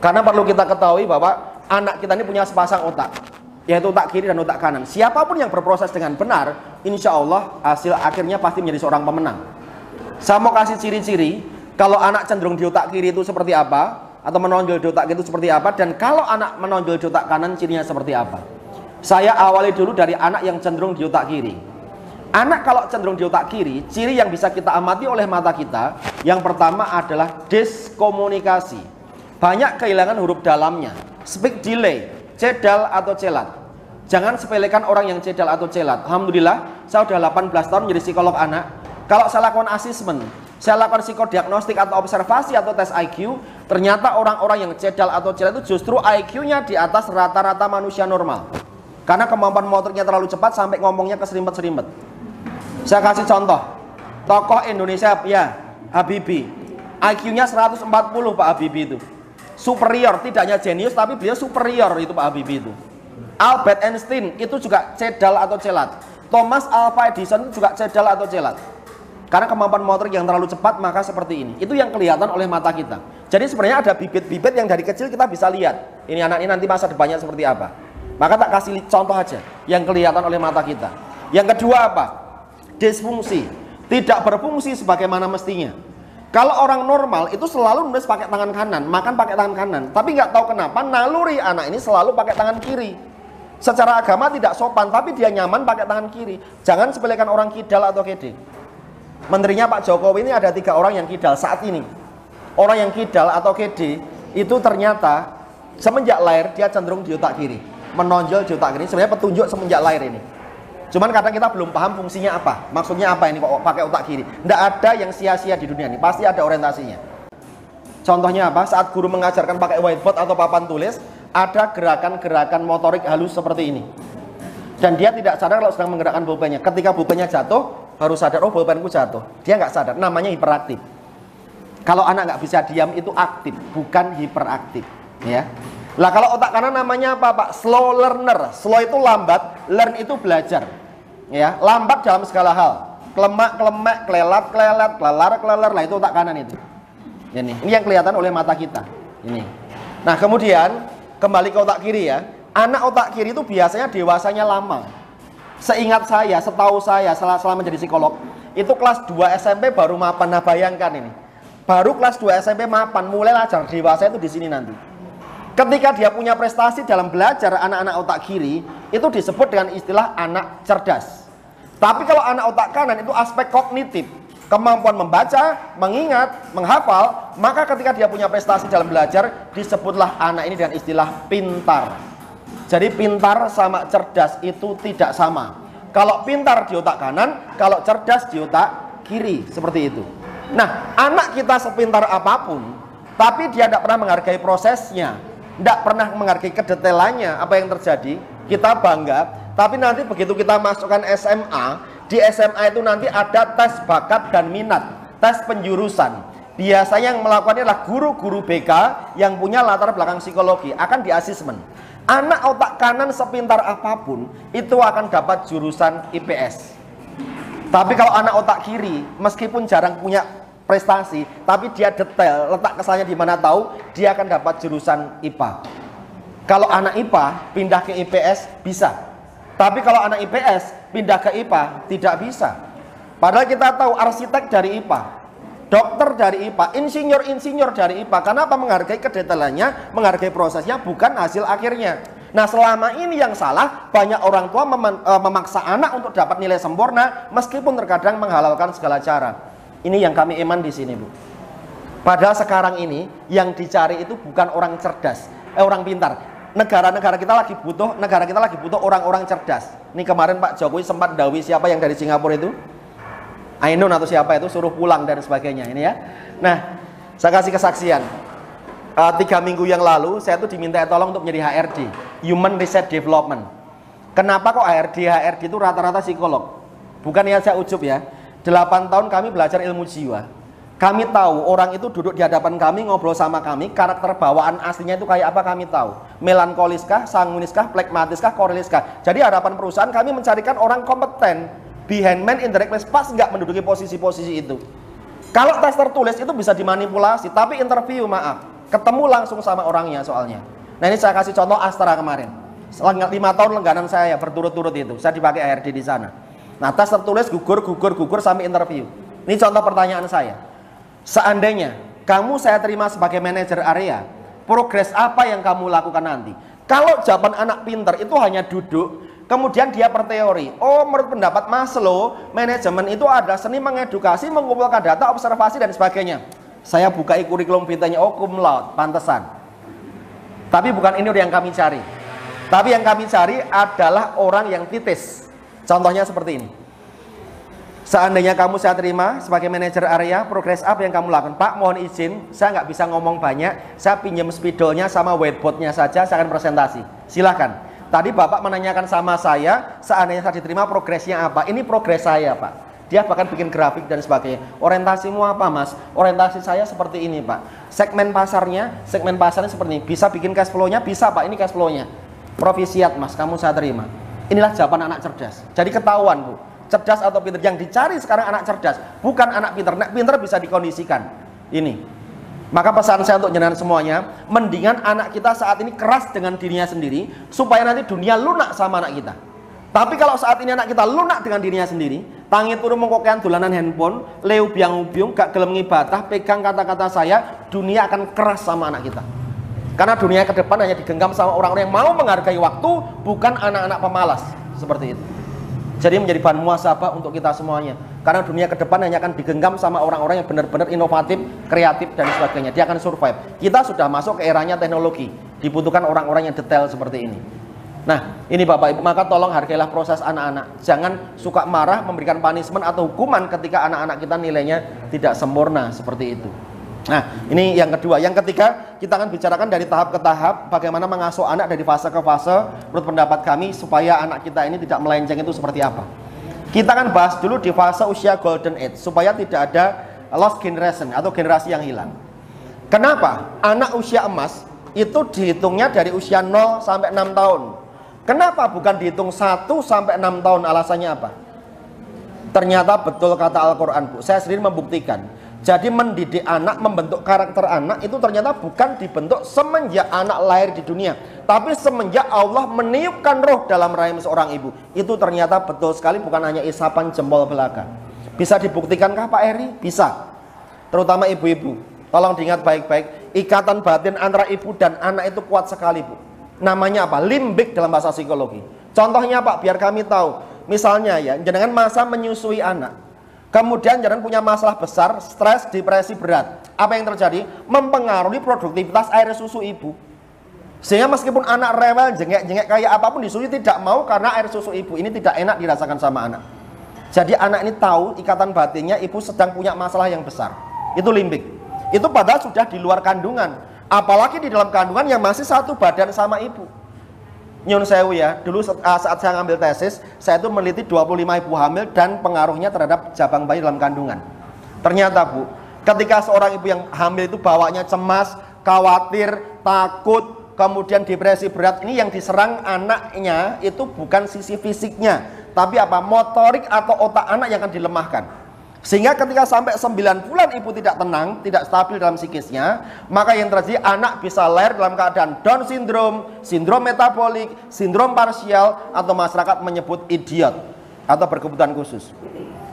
Karena perlu kita ketahui bahwa anak kita ini punya sepasang otak, yaitu otak kiri dan otak kanan. Siapapun yang berproses dengan benar, insya Allah hasil akhirnya pasti menjadi seorang pemenang. Saya mau kasih ciri-ciri kalau anak cenderung di otak kiri itu seperti apa, atau menonjol di otak kiri itu seperti apa, dan kalau anak menonjol di otak kanan cirinya seperti apa. Saya awali dulu dari anak yang cenderung di otak kiri. Anak kalau cenderung di otak kiri, ciri yang bisa kita amati oleh mata kita, yang pertama adalah diskomunikasi. Banyak kehilangan huruf dalamnya, speak delay, cedal atau celat. Jangan sepelekan orang yang cedal atau celat. Alhamdulillah, saya sudah 18 tahun menjadi psikolog anak. Kalau saya lakukan asesmen, saya lakukan psikodiagnostik atau observasi atau tes IQ, ternyata orang-orang yang cedal atau celat itu justru IQ-nya di atas rata-rata manusia normal. Karena kemampuan motoriknya terlalu cepat sampai ngomongnya keserimpet-serimpet. Saya kasih contoh. Tokoh Indonesia ya, Habibie. IQ-nya 140 Pak Habibie itu. Superior, tidak hanya jenius tapi beliau superior itu Pak Habibie itu. Albert Einstein itu juga cedal atau celat. Thomas Alva Edison itu juga cedal atau celat. Karena kemampuan motorik yang terlalu cepat maka seperti ini. Itu yang kelihatan oleh mata kita. Jadi sebenarnya ada bibit-bibit yang dari kecil kita bisa lihat. Ini anak ini nanti masa depannya seperti apa. Maka tak kasih contoh aja yang kelihatan oleh mata kita. Yang kedua apa? Disfungsi. Tidak berfungsi sebagaimana mestinya. Kalau orang normal itu selalu nulis pakai tangan kanan, makan pakai tangan kanan. Tapi nggak tahu kenapa naluri anak ini selalu pakai tangan kiri. Secara agama tidak sopan, tapi dia nyaman pakai tangan kiri. Jangan sepelekan orang kidal atau kede. Menterinya Pak Jokowi ini ada 3 orang yang kidal saat ini. Orang yang kidal atau kede itu ternyata semenjak lahir dia cenderung di otak kiri, menonjol di otak kiri. Sebenarnya petunjuk semenjak lahir ini. Cuman kadang kita belum paham fungsinya apa, maksudnya apa ini kok pakai otak kiri. Tidak ada yang sia-sia di dunia ini, pasti ada orientasinya. Contohnya apa? Saat guru mengajarkan pakai whiteboard atau papan tulis, ada gerakan-gerakan motorik halus seperti ini. Dan dia tidak sadar kalau sedang menggerakkan pulpennya. Ketika pulpennya jatuh, baru sadar, oh pulpenku jatuh. Dia nggak sadar, namanya hiperaktif. Kalau anak nggak bisa diam itu aktif, bukan hiperaktif. Ya. Lah kalau otak kanan namanya apa Pak? Slow learner. Slow itu lambat, learn itu belajar. Ya, lambat dalam segala hal. Kelemak-kelemek, kelelat-kelelet, kelelar-kelelar, lah itu otak kanan itu. Ini yang kelihatan oleh mata kita. Ini. Nah kemudian kembali ke otak kiri ya. Anak otak kiri itu biasanya dewasanya lama. Seingat saya, setahu saya selama menjadi psikolog, itu kelas 2 SMP baru mapan. Nah bayangkan ini. Baru kelas 2 SMP mapan, mulai ajar dewasa itu di sini nanti. Ketika dia punya prestasi dalam belajar, anak-anak otak kiri itu disebut dengan istilah anak cerdas. Tapi kalau anak otak kanan itu aspek kognitif, kemampuan membaca, mengingat, menghafal, maka ketika dia punya prestasi dalam belajar, disebutlah anak ini dengan istilah pintar. Jadi pintar sama cerdas itu tidak sama. Kalau pintar di otak kanan, kalau cerdas di otak kiri, seperti itu. Nah, anak kita sepintar apapun, tapi dia tidak pernah menghargai prosesnya, tidak pernah menghargai kedetailannya, apa yang terjadi, kita bangga. Tapi nanti begitu kita masukkan SMA, di SMA itu nanti ada tes bakat dan minat, tes penjurusan. Biasanya yang melakukannya adalah guru-guru BK yang punya latar belakang psikologi, akan di asesmen. Anak otak kanan sepintar apapun, itu akan dapat jurusan IPS. Tapi kalau anak otak kiri, meskipun jarang punya prestasi, tapi dia detail, letak kesalnya di mana tahu, dia akan dapat jurusan IPA. Kalau anak IPA pindah ke IPS bisa. Tapi kalau anak IPS pindah ke IPA tidak bisa. Padahal kita tahu arsitek dari IPA, dokter dari IPA, insinyur dari IPA. Kenapa? Menghargai kedetailannya, menghargai prosesnya, bukan hasil akhirnya. Nah selama ini yang salah, banyak orang tua memaksa anak untuk dapat nilai sempurna, meskipun terkadang menghalalkan segala cara. Ini yang kami iman di sini, Bu. Padahal sekarang ini yang dicari itu bukan orang cerdas, orang pintar. Negara kita lagi butuh orang-orang cerdas. Ini kemarin Pak Jokowi sempat dawi siapa yang dari Singapura itu, Ainun atau siapa itu, suruh pulang dan sebagainya. Ini ya. Nah, saya kasih kesaksian. 3 minggu yang lalu saya tuh diminta tolong untuk menjadi HRD, Human Research Development. Kenapa kok HRD itu rata-rata psikolog? Bukan ya saya ujub ya. 8 tahun kami belajar ilmu jiwa. Kami tahu orang itu duduk di hadapan kami, ngobrol sama kami, karakter bawaan aslinya itu kayak apa kami tahu. Melankoliskah, sanguiniskah, plekmatiskah, koreliskah. Jadi harapan perusahaan kami mencarikan orang kompeten. Behind man in direct place, pas nggak menduduki posisi-posisi itu. Kalau tes tertulis itu bisa dimanipulasi, tapi interview maaf, ketemu langsung sama orangnya soalnya. Nah ini saya kasih contoh Astra kemarin. 5 tahun langganan saya berturut-turut itu, saya dipakai HRD di sana. Nah tes tertulis gugur sampai interview. Ini contoh pertanyaan saya. Seandainya kamu saya terima sebagai manajer area, progres apa yang kamu lakukan nanti? Kalau jawaban anak pintar itu hanya duduk, kemudian dia berteori. Oh, menurut pendapat Maslow, manajemen itu ada seni mengedukasi, mengumpulkan data, observasi dan sebagainya. Saya buka kurikulum vitae-nya, oh cum laude, pantesan. Tapi bukan ini yang kami cari. Tapi yang kami cari adalah orang yang titis. Contohnya seperti ini. Seandainya kamu saya terima sebagai manajer area, progres apa yang kamu lakukan? Pak, mohon izin, saya nggak bisa ngomong banyak. Saya pinjam spidolnya sama whiteboardnya saja, saya akan presentasi. Silahkan. Tadi Bapak menanyakan sama saya, seandainya saya diterima progresnya apa? Ini progres saya, Pak. Dia bahkan bikin grafik dan sebagainya. Orientasimu apa, Mas? Orientasi saya seperti ini, Pak. Segmen pasarnya seperti ini. Bisa bikin cash flow-nya? Bisa, Pak. Ini cash flow-nya. Provisiat, Mas. Kamu saya terima. Inilah jawaban anak cerdas. Jadi ketahuan, Bu. Cerdas atau pintar. Yang dicari sekarang anak cerdas, bukan anak pintar. Anak pintar bisa dikondisikan. Ini. Maka pesan saya untuk jenengan semuanya, mendingan anak kita saat ini keras dengan dirinya sendiri, supaya nanti dunia lunak sama anak kita. Tapi kalau saat ini anak kita lunak dengan dirinya sendiri, tangi turu mengkokean dolanan handphone, leu biang-biung, gak gelem ngibadah, pegang kata-kata saya, dunia akan keras sama anak kita. Karena dunia ke depan hanya digenggam sama orang-orang yang mau menghargai waktu, bukan anak-anak pemalas. Seperti itu. Jadi menjadi bahan muhasabah untuk kita semuanya. Karena dunia ke depan hanya akan digenggam sama orang-orang yang benar-benar inovatif, kreatif dan sebagainya. Dia akan survive. Kita sudah masuk ke eranya teknologi. Dibutuhkan orang-orang yang detail seperti ini. Nah, ini Bapak Ibu, maka tolong hargailah proses anak-anak. Jangan suka marah memberikan punishment atau hukuman ketika anak-anak kita nilainya tidak sempurna seperti itu. Nah, ini yang kedua. Yang ketiga, kita akan bicarakan dari tahap ke tahap bagaimana mengasuh anak dari fase ke fase menurut pendapat kami supaya anak kita ini tidak melenceng itu seperti apa. Kita akan bahas dulu di fase usia golden age supaya tidak ada lost generation atau generasi yang hilang. Kenapa? Anak usia emas itu dihitungnya dari usia 0 sampai 6 tahun. Kenapa bukan dihitung 1 sampai 6 tahun? Alasannya apa? Ternyata betul kata Al-Quran, Bu. Saya sendiri membuktikan. Jadi mendidik anak, membentuk karakter anak itu ternyata bukan dibentuk semenjak anak lahir di dunia, tapi semenjak Allah meniupkan roh dalam rahim seorang ibu. Itu ternyata betul sekali, bukan hanya isapan jempol belaka. Bisa dibuktikankah Pak Eri? Bisa. Terutama ibu-ibu. Tolong diingat baik-baik, ikatan batin antara ibu dan anak itu kuat sekali, Bu. Namanya apa? Limbik dalam bahasa psikologi. Contohnya Pak, biar kami tahu. Misalnya ya, jangan masa menyusui anak. Kemudian jangan punya masalah besar, stres, depresi berat. Apa yang terjadi? Mempengaruhi produktivitas air susu ibu. Sehingga meskipun anak rewel, jengek-jengek kayak apapun disusu tidak mau karena air susu ibu ini tidak enak dirasakan sama anak. Jadi anak ini tahu ikatan batinnya ibu sedang punya masalah yang besar. Itu limbik. Itu padahal sudah di luar kandungan. Apalagi di dalam kandungan yang masih satu badan sama ibu. Nyun sewu ya, dulu saat saya ngambil tesis, saya itu meneliti 25 ibu hamil dan pengaruhnya terhadap jabang bayi dalam kandungan. Ternyata Bu, ketika seorang ibu yang hamil itu bawanya cemas, khawatir, takut, kemudian depresi berat, ini yang diserang anaknya itu bukan sisi fisiknya, tapi apa? Motorik atau otak anak yang akan dilemahkan. Sehingga ketika sampai 9 bulan ibu tidak tenang, tidak stabil dalam psikisnya, maka yang terjadi anak bisa lahir dalam keadaan Down syndrome, sindrom metabolik, sindrom parsial, atau masyarakat menyebut idiot atau berkebutuhan khusus.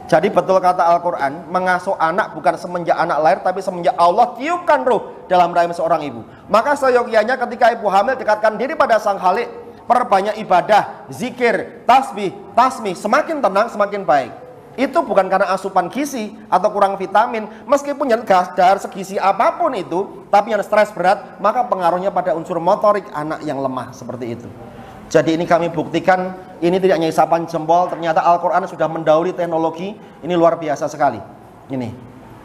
Jadi betul kata Al-Quran, mengasuh anak bukan semenjak anak lahir, tapi semenjak Allah tiupkan ruh dalam rahim seorang ibu. Maka seyogyanya ketika ibu hamil dekatkan diri pada Sang Khalik, perbanyak ibadah, zikir, tasbih, tasmih, semakin tenang semakin baik. Itu bukan karena asupan gizi atau kurang vitamin, meskipun yang dari segi apapun itu, tapi yang stres berat, maka pengaruhnya pada unsur motorik anak yang lemah seperti itu. Jadi ini kami buktikan, ini tidak hanya isapan jempol, ternyata Al-Quran sudah mendahului teknologi, ini luar biasa sekali. Ini.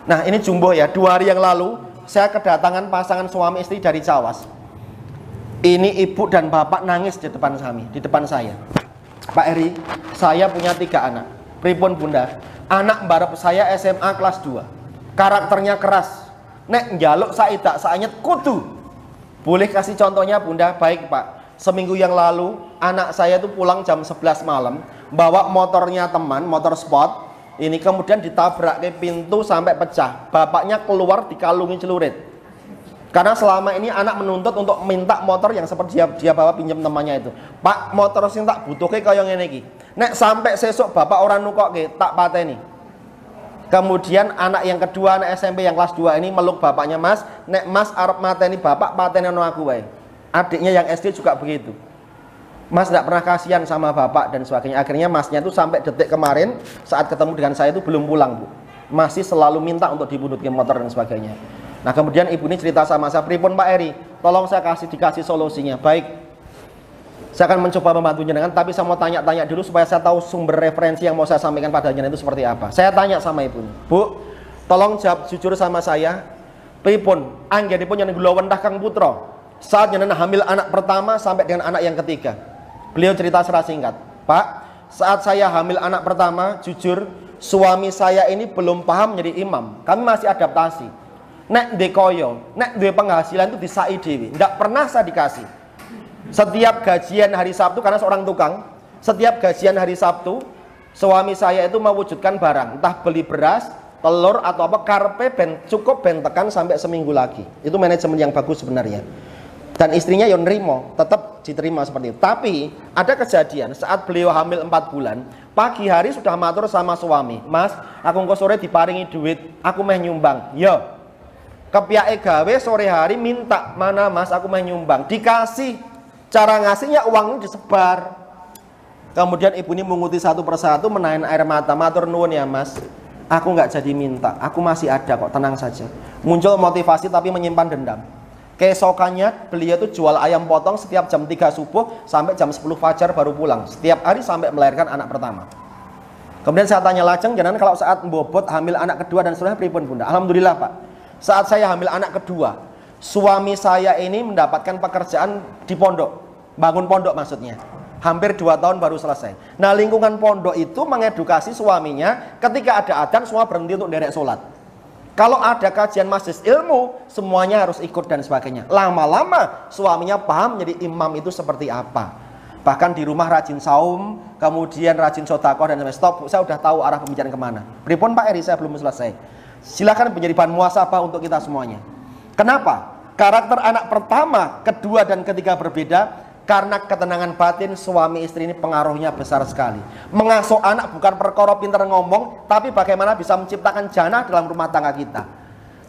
Nah ini jumbo ya, 2 hari yang lalu saya kedatangan pasangan suami istri dari Cawas. Ini ibu dan bapak nangis di depan kami, di depan saya. Pak Eri, saya punya 3 anak. Pripun Bunda? Anak mbarep saya SMA kelas 2. Karakternya keras. Nek njaluk saidak saanyet kudu. Boleh kasih contohnya Bunda? Baik Pak. Seminggu yang lalu anak saya itu pulang jam 11 malam, bawa motornya teman, motor sport. Ini kemudian ditabrak ke pintu sampai pecah. Bapaknya keluar dikalungi celurit. Karena selama ini anak menuntut untuk minta motor yang seperti dia bawa pinjam temannya itu. Pak, motor sing tak butuhke kaya ngene iki. Nek sampai sesuk bapak orang nukokke tak pateni. Kemudian anak yang kedua, anak SMP yang kelas 2 ini meluk bapaknya, Mas, nek Mas arep mateni bapak, pateni ono aku wae. Adiknya yang SD juga begitu. Mas tidak pernah kasihan sama bapak dan sebagainya. Akhirnya masnya itu sampai detik kemarin saat ketemu dengan saya itu belum pulang, Bu. Masih selalu minta untuk dibunut ke motor dan sebagainya. Nah kemudian ibu ini cerita sama saya, pripun Pak Eri, tolong saya dikasih solusinya. Baik, saya akan mencoba membantu jenengan, tapi saya mau tanya-tanya dulu supaya saya tahu sumber referensi yang mau saya sampaikan pada jenengan itu seperti apa. Saya tanya sama ibu, Bu, tolong jawab jujur sama saya, pripun anggenipun jenengan kula wentah Kang Putra saat jenengan hamil anak pertama sampai dengan anak yang ketiga. Beliau cerita secara singkat, Pak, saat saya hamil anak pertama, jujur suami saya ini belum paham menjadi imam. Kami masih adaptasi. Nek dekoyo, nek duwe penghasilan itu disai dewi. Ndak pernah saya dikasih. Setiap gajian hari Sabtu, karena seorang tukang, setiap gajian hari Sabtu suami saya itu mewujudkan barang, entah beli beras, telur atau apa, karpe cukup bentekan sampai seminggu lagi. Itu manajemen yang bagus sebenarnya. Dan istrinya yang nerimo, tetap diterima seperti itu. Tapi ada kejadian saat beliau hamil 4 bulan, pagi hari sudah matur sama suami, Mas, aku engko sore diparingi duit, aku meh nyumbang. Yo. Kepiake gawe sore hari minta, mana Mas, aku meh nyumbang. Dikasih. Cara ngasihnya uangnya disebar. Kemudian ibu ini menguti satu persatu, menahan air mata, matur nuwun ya Mas, aku nggak jadi minta, aku masih ada kok, tenang saja. Muncul motivasi tapi menyimpan dendam. Keesokannya beliau itu jual ayam potong setiap jam 3 subuh sampai jam 10 fajar baru pulang. Setiap hari sampai melahirkan anak pertama. Kemudian saya tanya lajeng, jangan kalau saat bobot hamil anak kedua dan seterusnya pripun Bunda? Alhamdulillah Pak. Saat saya hamil anak kedua, suami saya ini mendapatkan pekerjaan di pondok, bangun pondok maksudnya. Hampir 2 tahun baru selesai. Nah, lingkungan pondok itu mengedukasi suaminya ketika ada adzan semua berhenti untuk derek sholat. Kalau ada kajian majelis ilmu, semuanya harus ikut dan sebagainya. Lama-lama suaminya paham jadi imam itu seperti apa. Bahkan di rumah rajin saum, kemudian rajin sodakoh dan lain-lain. Stop, saya udah tahu arah pembicaraan kemana. Pripun Pak Eri, saya belum selesai. Silakan menjadi bahan muhasabah untuk kita semuanya. Kenapa? Karakter anak pertama, kedua dan ketiga berbeda. Karena ketenangan batin suami istri ini pengaruhnya besar sekali. Mengasuh anak bukan perkara pintar ngomong, tapi bagaimana bisa menciptakan jannah dalam rumah tangga kita.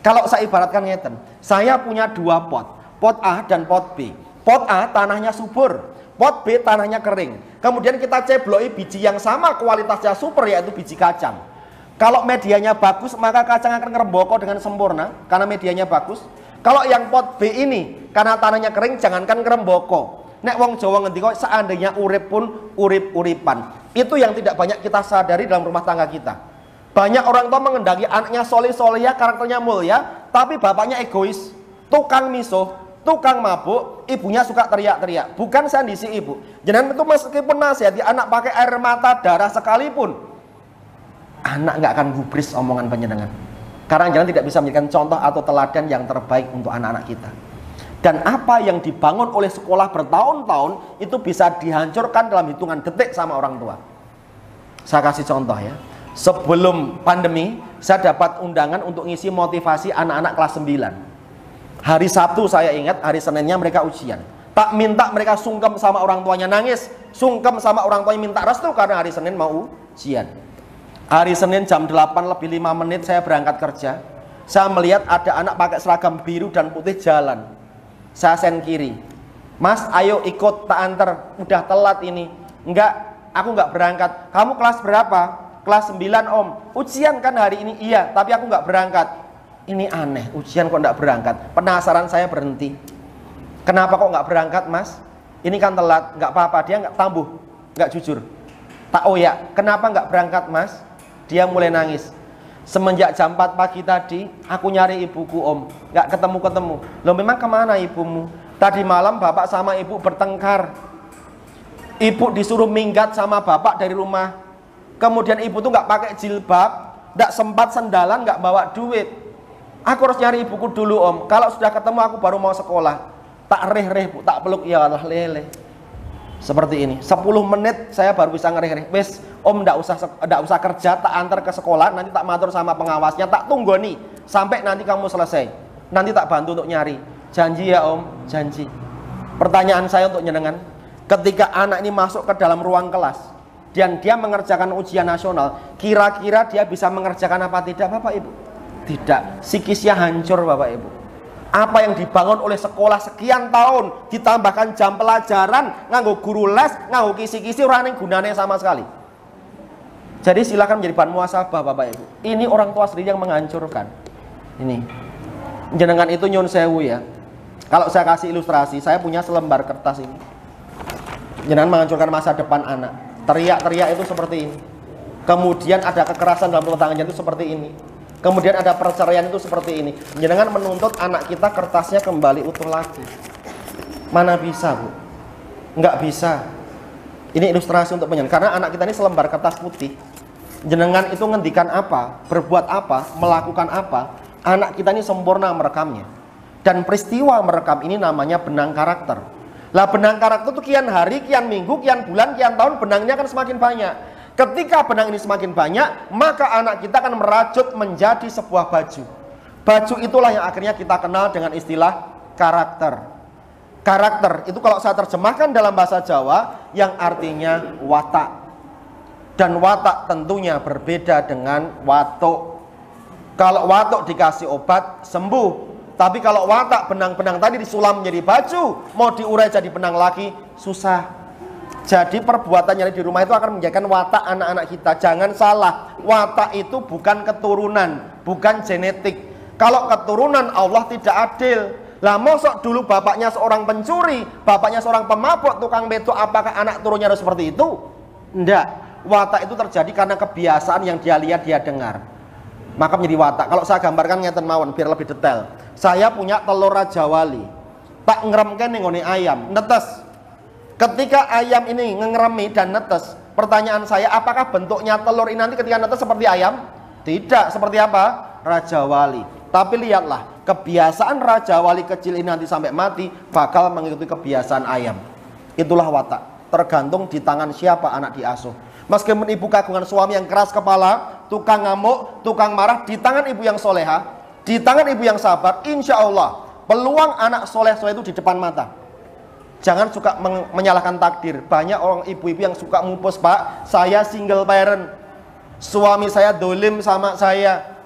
Kalau saya ibaratkan ngeten, saya punya 2 pot, pot A dan pot B. Pot A tanahnya subur, pot B tanahnya kering. Kemudian kita cebloki biji yang sama kualitasnya super, yaitu biji kacang. Kalau medianya bagus, maka kacang akan ngeremboko dengan sempurna karena medianya bagus. Kalau yang pot B ini karena tanahnya kering, jangankan ngeremboko. Nek wong Jawa ngendika seandainya urip pun urip-uripan. Itu yang tidak banyak kita sadari dalam rumah tangga kita. Banyak orang tua mengendaki anaknya soleh-solehah, karakternya mulia, tapi bapaknya egois, tukang misuh, tukang mabuk, ibunya suka teriak-teriak. Bukan sandisi ibu. Jangan itu meskipun nasihati anak pakai air mata darah sekalipun, anak nggak akan gubris omongan panjenengan. Karena jangan tidak bisa memberikan contoh atau teladan yang terbaik untuk anak-anak kita. Dan apa yang dibangun oleh sekolah bertahun-tahun itu bisa dihancurkan dalam hitungan detik sama orang tua. Saya kasih contoh ya. Sebelum pandemi, saya dapat undangan untuk ngisi motivasi anak-anak kelas 9. Hari Sabtu saya ingat, hari Seninnya mereka ujian. Tak minta mereka sungkem sama orang tuanya nangis, sungkem sama orang tuanya minta restu karena hari Senin mau ujian. Hari Senin jam 8 lebih 5 menit saya berangkat kerja. Saya melihat ada anak pakai seragam biru dan putih jalan. Saya sen kiri, Mas ayo ikut tak antar, udah telat ini. Enggak, aku enggak berangkat. Kamu kelas berapa? Kelas 9 om. Ujian kan hari ini? Iya, tapi aku enggak berangkat. Ini aneh, ujian kok enggak berangkat. Penasaran saya berhenti. Kenapa kok enggak berangkat mas? Ini kan telat. Enggak apa-apa, dia enggak tambuh, enggak jujur. Tak oh ya, kenapa enggak berangkat mas? Dia mulai nangis. Semenjak jam 4 pagi tadi, aku nyari ibuku om, nggak ketemu-ketemu. Loh memang kemana ibumu? Tadi malam bapak sama ibu bertengkar. Ibu disuruh minggat sama bapak dari rumah. Kemudian ibu tuh nggak pakai jilbab, nggak sempat sendalan, nggak bawa duit. Aku harus nyari ibuku dulu om. Kalau sudah ketemu aku baru mau sekolah. Tak reh-reh bu, tak peluk, ya Allah lele. Seperti ini, 10 menit saya baru bisa ngereh-ngereh. Wes, om ndak usah kerja, tak antar ke sekolah, nanti tak matur sama pengawasnya, tak tunggu nih sampai nanti kamu selesai. Nanti tak bantu untuk nyari. Janji ya om, janji. Pertanyaan saya untuk nyenengan, ketika anak ini masuk ke dalam ruang kelas dan dia mengerjakan ujian nasional, kira-kira dia bisa mengerjakan apa tidak Bapak Ibu? Tidak, psikisnya hancur Bapak Ibu. Apa yang dibangun oleh sekolah sekian tahun ditambahkan jam pelajaran, nganggo guru les, nganggo kisi-kisi, ora ning gunane sama sekali. Jadi silakan menjadi bahan muhasabah Bapak Ibu. Ini orang tua sendiri yang menghancurkan. Ini jenengan itu nyun sewu ya. Kalau saya kasih ilustrasi, saya punya selembar kertas ini. Jenengan menghancurkan masa depan anak. Teriak-teriak itu seperti ini. Kemudian ada kekerasan dalam rumah tangganya itu seperti ini. Kemudian ada perceraian itu seperti ini. Jangan menuntut anak kita kertasnya kembali utuh lagi. Mana bisa bu? Enggak bisa. Ini ilustrasi untuk penyanyi. Karena anak kita ini selembar kertas putih. Jenengan itu ngendikan apa, berbuat apa, melakukan apa, anak kita ini sempurna merekamnya. Dan peristiwa merekam ini namanya benang karakter. Lah benang karakter itu kian hari, kian minggu, kian bulan, kian tahun, benangnya kan semakin banyak. Ketika benang ini semakin banyak, maka anak kita akan merajut menjadi sebuah baju. Baju itulah yang akhirnya kita kenal dengan istilah karakter. Karakter itu kalau saya terjemahkan dalam bahasa Jawa yang artinya watak. Dan watak tentunya berbeda dengan watuk. Kalau watuk dikasih obat sembuh. Tapi kalau watak benang-benang tadi disulam menjadi baju, mau diurai jadi benang lagi susah. Jadi perbuatan yang di rumah itu akan menjadikan watak anak-anak kita. Jangan salah, watak itu bukan keturunan, bukan genetik. Kalau keturunan Allah tidak adil. Lah mosok dulu bapaknya seorang pencuri, bapaknya seorang pemabuk, tukang beto, apakah anak turunnya harus seperti itu? Enggak. Watak itu terjadi karena kebiasaan yang dia lihat, dia dengar. maka menjadi watak. Kalau saya gambarkan ngeten mawon biar lebih detail. Saya punya telur raja wali, tak ngeremke ning ngone ayam, netes. Ketika ayam ini ngeremi dan netes, pertanyaan saya, apakah bentuknya telur ini nanti ketika netes seperti ayam? Tidak. Seperti apa? Raja wali. Tapi lihatlah, kebiasaan raja wali kecil ini nanti sampai mati bakal mengikuti kebiasaan ayam. Itulah watak. Tergantung di tangan siapa anak diasuh. Meskipun ibu kagungan suami yang keras kepala, tukang ngamuk, tukang marah, di tangan ibu yang soleha, di tangan ibu yang sabar, insya Allah peluang anak soleh itu di depan mata. Jangan suka menyalahkan takdir. Banyak orang ibu-ibu yang suka mupus, Pak, saya single parent, suami saya dolim sama saya,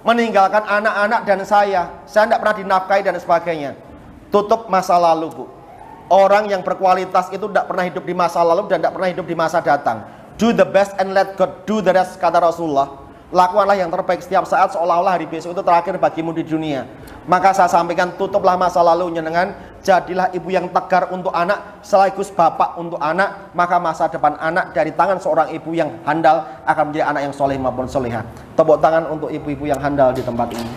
meninggalkan anak-anak dan saya tidak pernah dinafkahi dan sebagainya. Tutup masa lalu, Bu. Orang yang berkualitas itu tidak pernah hidup di masa lalu dan tidak pernah hidup di masa datang. Do the best and let God do the rest, kata Rasulullah. Lakukanlah yang terbaik setiap saat, seolah-olah hari besok itu terakhir bagimu di dunia. Maka saya sampaikan, tutuplah masa lalunya dengan jadilah ibu yang tegar untuk anak, sekaligus bapak untuk anak. Maka masa depan anak dari tangan seorang ibu yang handal akan menjadi anak yang soleh maupun solehah. Tepuk tangan untuk ibu-ibu yang handal di tempat ini.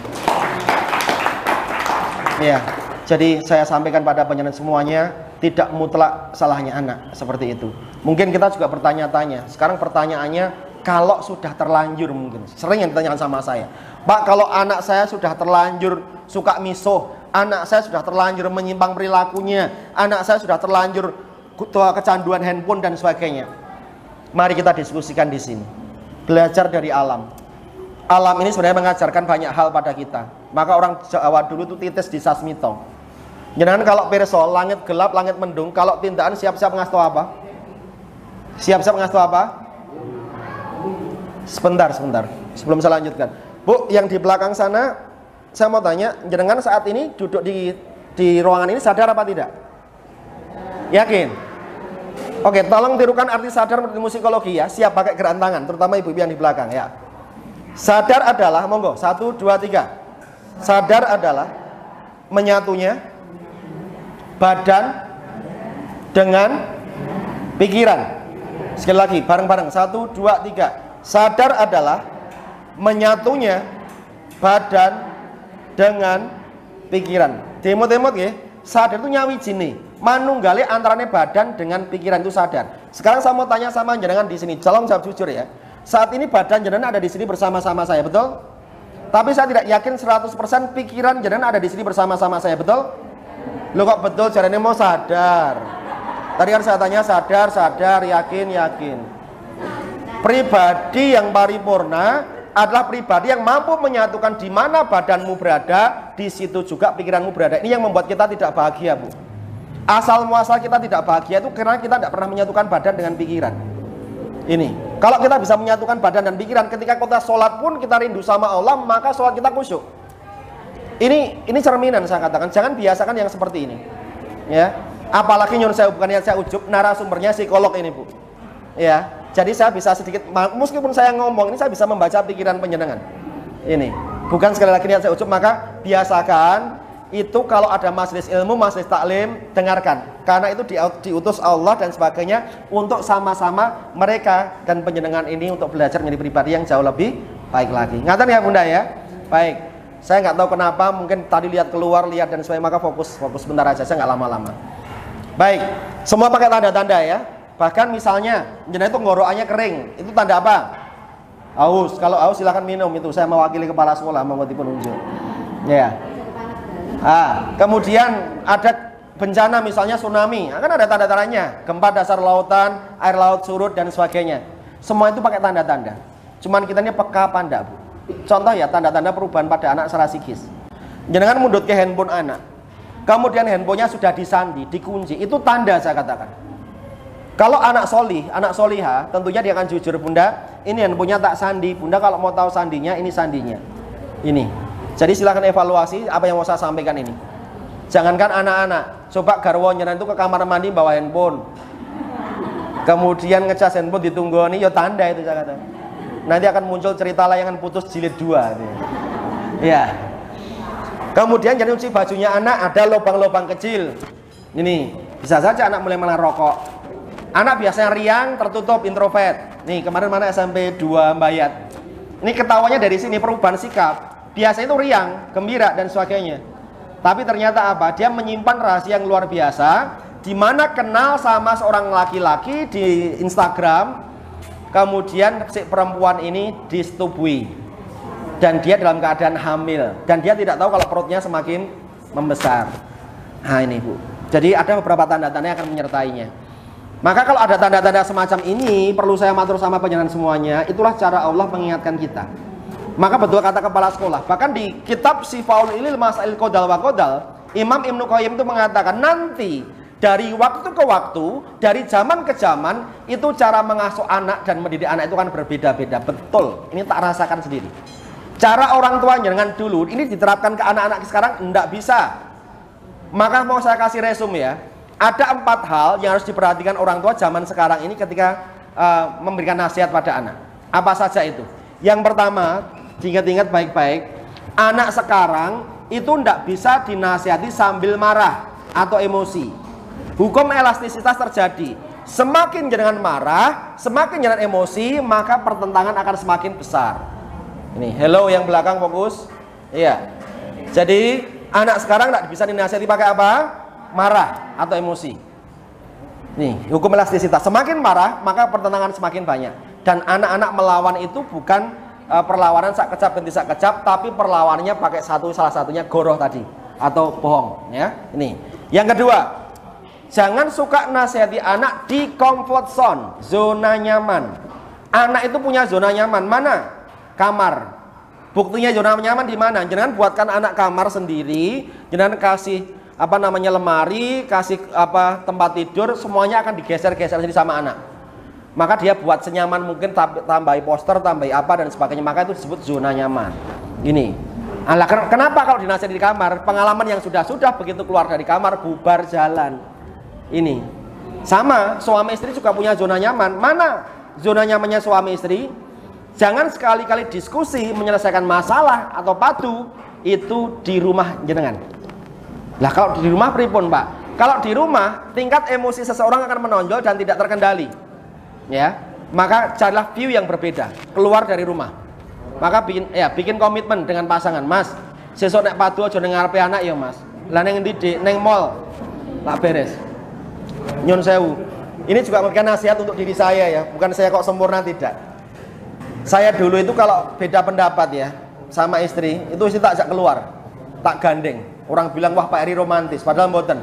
Ya, jadi saya sampaikan pada penyenang semuanya, tidak mutlak salahnya anak, seperti itu. Mungkin kita juga bertanya-tanya. Sekarang pertanyaannya, kalau sudah terlanjur, mungkin sering yang ditanyakan sama saya, Pak, kalau anak saya sudah terlanjur suka misuh, anak saya sudah terlanjur menyimpang perilakunya, anak saya sudah terlanjur kecanduan handphone dan sebagainya. Mari kita diskusikan di sini. Belajar dari alam. Alam ini sebenarnya mengajarkan banyak hal pada kita. Maka orang Jawa dulu itu titis di sasmito. Jangan kalau pirsa langit gelap, langit mendung, kalau tindakan siap-siap ngasto apa? Siap-siap ngasto apa? Sebentar, sebelum saya lanjutkan, Bu, yang di belakang sana, saya mau tanya, jenengan saat ini duduk di ruangan ini sadar apa tidak? Yakin? Oke, tolong tirukan arti sadar menurut musikologi ya. Siap pakai gerakan tangan, terutama ibu-ibu yang di belakang ya. Sadar adalah, monggo, 1, 2, 3. Sadar adalah menyatunya badan dengan pikiran. Sekali lagi, bareng-bareng, 1, 2, 3. Sadar adalah menyatunya badan dengan pikiran. Demot-demot ya. Sadar itu nyawi jini, manunggali antaranya badan dengan pikiran itu sadar. Sekarang saya mau tanya sama jenengan di sini, tolong jawab jujur ya. Saat ini badan jenengan ada di sini bersama-sama saya, betul? Tapi saya tidak yakin 100% pikiran jenengan ada di sini bersama-sama saya, betul? Loh kok betul, jalannya mau sadar. Tadi kan saya tanya sadar, yakin. Pribadi yang paripurna adalah pribadi yang mampu menyatukan di mana badanmu berada, di situ juga pikiranmu berada. Ini yang membuat kita tidak bahagia, Bu. Asal muasal kita tidak bahagia itu karena kita tidak pernah menyatukan badan dengan pikiran. Ini, kalau kita bisa menyatukan badan dan pikiran, ketika kita sholat pun kita rindu sama Allah, maka sholat kita khusyuk. Ini cerminan saya katakan, jangan biasakan yang seperti ini. Ya, apalagi nyuruh saya bukannya saya ujub, narasumbernya psikolog ini, Bu. Ya. Jadi saya bisa sedikit, meskipun saya ngomong ini saya bisa membaca pikiran penjenengan. Ini bukan sekali lagi niat saya ucap, maka biasakan itu kalau ada majelis ilmu, majelis taklim, dengarkan. Karena itu diutus Allah dan sebagainya untuk sama-sama mereka dan penjenengan ini untuk belajar menjadi pribadi yang jauh lebih baik lagi. Ngatain ya Bunda ya? Baik. Saya nggak tahu kenapa, mungkin tadi lihat keluar, lihat dan sebagainya, maka fokus bentar aja, saya nggak lama-lama. Baik, semua pakai tanda-tanda ya. Bahkan misalnya jenengan itu ngorokannya kering, itu tanda apa? Haus. Kalau haus silahkan minum, itu saya mewakili kepala sekolah mau dipun unjuk. Ya. Kemudian ada bencana misalnya tsunami, kan ada tanda-tandanya, gempa dasar lautan, air laut surut dan sebagainya. Semua itu pakai tanda-tanda. Cuman kita ini peka apa enggak, Bu? Contoh ya, tanda-tanda perubahan pada anak secara psikis. Jenengan mundut ke handphone anak, kemudian handphonenya sudah disandi, dikunci, itu tanda saya katakan. Kalau anak solih, anak soliha, tentunya dia akan jujur, Bunda, ini handphonenya tak sandi. Bunda kalau mau tahu sandinya, ini sandinya. Ini. Jadi silakan evaluasi apa yang mau saya sampaikan ini. Jangankan anak-anak, coba garwo nyeran itu ke kamar mandi bawa handphone. Kemudian ngecas handphone ditunggoni, ya tanda itu saya kata. Nanti akan muncul cerita layangan putus jilid 2. Ya. Kemudian jadi cuci bajunya anak ada lubang-lubang kecil. Ini bisa saja anak mulai merokok. Anak biasanya riang, tertutup, introvert. Nih kemarin mana SMP 2 Mbayat. Ini ketawanya dari sini, perubahan sikap. Biasanya itu riang, gembira dan sebagainya. Tapi ternyata apa? Dia menyimpan rahasia yang luar biasa, di mana kenal sama seorang laki-laki di Instagram, kemudian si perempuan ini disetubui dan dia dalam keadaan hamil dan dia tidak tahu kalau perutnya semakin membesar. Nah ini Bu, jadi ada beberapa tanda-tanda yang akan menyertainya. Maka kalau ada tanda-tanda semacam ini, perlu saya matur sama panjenengan semuanya, itulah cara Allah mengingatkan kita. Maka betul kata kepala sekolah, bahkan di kitab Sifaul Ilil Masail Qodal wa Qodal, Imam Ibnu Qayyim itu mengatakan nanti dari waktu ke waktu, dari zaman ke zaman, itu cara mengasuh anak dan mendidik anak itu kan berbeda-beda. Betul, ini tak rasakan sendiri. Cara orang tua jangan dulu, ini diterapkan ke anak-anak sekarang, enggak bisa. Maka mau saya kasih resume ya. Ada 4 hal yang harus diperhatikan orang tua zaman sekarang ini ketika memberikan nasihat pada anak. Apa saja itu? Yang pertama, diingat-ingat baik-baik, anak sekarang itu enggak bisa dinasihati sambil marah atau emosi. Hukum elastisitas terjadi. Semakin jenengan marah, semakin jenengan emosi, maka pertentangan akan semakin besar. Ini, hello yang belakang fokus. Iya. Jadi anak sekarang tidak bisa dinasihati pakai apa? Marah atau emosi. Nih, hukum elastisitas. Semakin marah, maka pertentangan semakin banyak. Dan anak-anak melawan itu bukan perlawanan sak kecap ganti sak kecap, tapi perlawanannya pakai salah satunya goroh tadi atau bohong. Ya, ini. Yang kedua, jangan suka nasihati anak di comfort zone, zona nyaman. Anak itu punya zona nyaman, mana? Kamar. Buktinya zona nyaman di mana? Jangan buatkan anak kamar sendiri, jangan kasih lemari, kasih tempat tidur, semuanya akan digeser-geser sendiri sama anak. Maka dia buat senyaman mungkin, tambahi poster, tambahi apa dan sebagainya. Maka itu disebut zona nyaman. Ini. Alah, kenapa kalau dinasihati di kamar? Pengalaman yang sudah begitu keluar dari kamar bubar jalan. Ini sama suami istri juga punya zona nyaman. Mana zona nyamannya suami istri? Jangan sekali-kali diskusi menyelesaikan masalah atau padu itu di rumah jenengan. Lah kalau di rumah pripun Pak? Kalau di rumah tingkat emosi seseorang akan menonjol dan tidak terkendali. Ya, maka carilah view yang berbeda keluar dari rumah. Maka bikin komitmen dengan pasangan, Mas. Sesuk nek padu aja ning ngarepe anak ya, Mas. Lah ning ndi ning mall. Lah beres. Nyun sewu. Ini juga memberikan nasihat untuk diri saya ya, bukan saya kok sempurna, tidak. Saya dulu itu kalau beda pendapat ya sama istri, itu istri tak ajak keluar, tak gandeng. Orang bilang wah Pak Eri romantis, padahal mboten.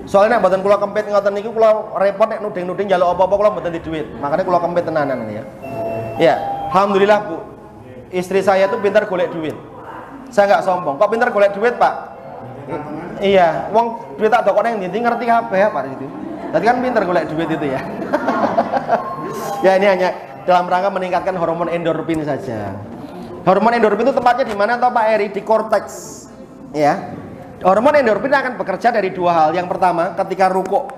Soalnya nek mboten kula kempit ngoten niku kula repot nek nuding-nuding njaluk apa-apa kula mboten di duit. Makanya kula kempit tenanan ya. Ya, alhamdulillah Bu. Istri saya tuh pintar golek duit. Saya nggak sombong. Kok pintar golek duit, Pak? Iya, wong duit tak dokone yang ndi ngerti kabeh ya Pak itu. Tadi kan pintar golek duit itu ya. Ya ini hanya dalam rangka meningkatkan hormon endorfin saja. Hormon endorfin itu tempatnya di mana toh Pak Eri? Di korteks. Ya. Hormon endorfin akan bekerja dari 2 hal. Yang pertama, ketika rukuk,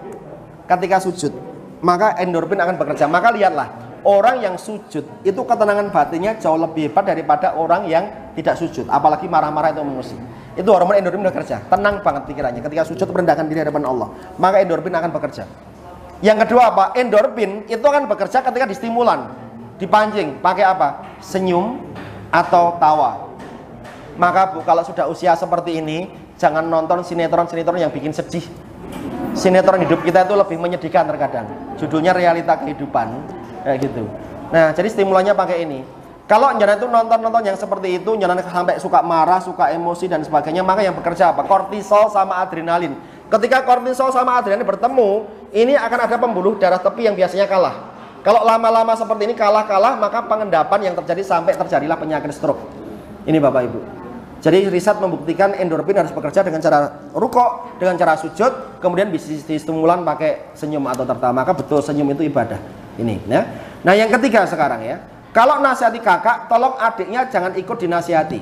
ketika sujud, maka endorfin akan bekerja. Maka lihatlah, orang yang sujud itu ketenangan batinnya jauh lebih hebat daripada orang yang tidak sujud, apalagi marah-marah itu emosi. Itu hormon endorfin bekerja, tenang banget pikirannya. Ketika sujud merendahkan diri hadapan Allah, maka endorfin akan bekerja. Yang kedua apa? Endorfin itu akan bekerja ketika distimulan, dipancing, pakai apa? Senyum atau tawa. Maka Bu, kalau sudah usia seperti ini, jangan nonton sinetron-sinetron yang bikin sedih. Sinetron hidup kita itu lebih menyedihkan terkadang. Judulnya realita kehidupan, kayak gitu. Nah, jadi stimulannya pakai ini. Kalau jangan itu nonton-nonton yang seperti itu, jangan sampai suka marah, suka emosi dan sebagainya, maka yang bekerja apa? Kortisol sama adrenalin. Ketika kortisol sama adrenalin bertemu, ini akan ada pembuluh darah tepi yang biasanya kalah. Kalau lama-lama seperti ini kalah-kalah, maka pengendapan yang terjadi sampai terjadilah penyakit stroke. Ini Bapak Ibu. Jadi riset membuktikan endorfin harus bekerja dengan cara rukuk, dengan cara sujud, kemudian bisa distimulan pakai senyum atau tertawa. Maka betul senyum itu ibadah. Ini ya. Nah, yang ketiga sekarang ya. Kalau nasihati kakak, tolong adiknya jangan ikut dinasihati.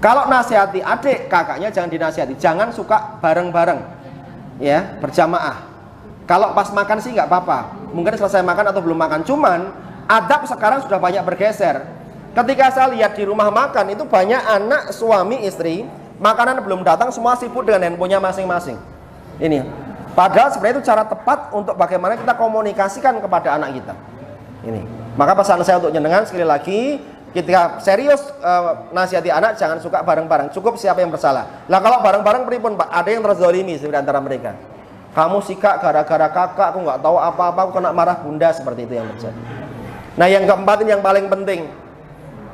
Kalau nasihati adik, kakaknya jangan dinasihati. Jangan suka bareng-bareng. Ya, berjamaah. Kalau pas makan sih nggak apa-apa. Mungkin selesai makan atau belum makan. Cuman adab sekarang sudah banyak bergeser. Ketika saya lihat di rumah makan itu banyak anak suami istri, makanan belum datang semua sibuk dengan handphonenya masing-masing. Ini. Padahal sebenarnya itu cara tepat untuk bagaimana kita komunikasikan kepada anak kita. Ini. Maka pesan saya untuk jenengan sekali lagi, Ketika serius nasihati anak, jangan suka bareng-bareng, cukup siapa yang bersalah. Lah kalau bareng-bareng pripun Pak? Ada yang terzolimi di antara mereka. Kamu sikak gara-gara kakak, aku nggak tahu apa-apa, aku kena marah bunda, seperti itu yang terjadi. Nah yang keempat ini yang paling penting,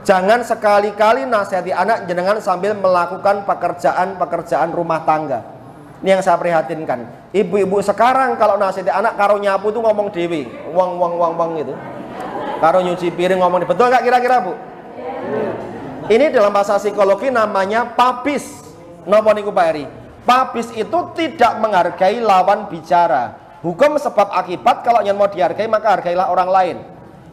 jangan sekali-kali nasihati anak jenengan sambil melakukan pekerjaan rumah tangga. Ini yang saya prihatinkan. Ibu-ibu sekarang kalau nasihati anak karo nyapu tuh ngomong dewi, wong gitu. Karo nyuci piring ngomong, betul nggak kira-kira Bu? Ini dalam bahasa psikologi namanya papis. Napa niku Pak Eri? Papis itu tidak menghargai lawan bicara. Hukum sebab akibat, kalau yang mau dihargai maka hargailah orang lain.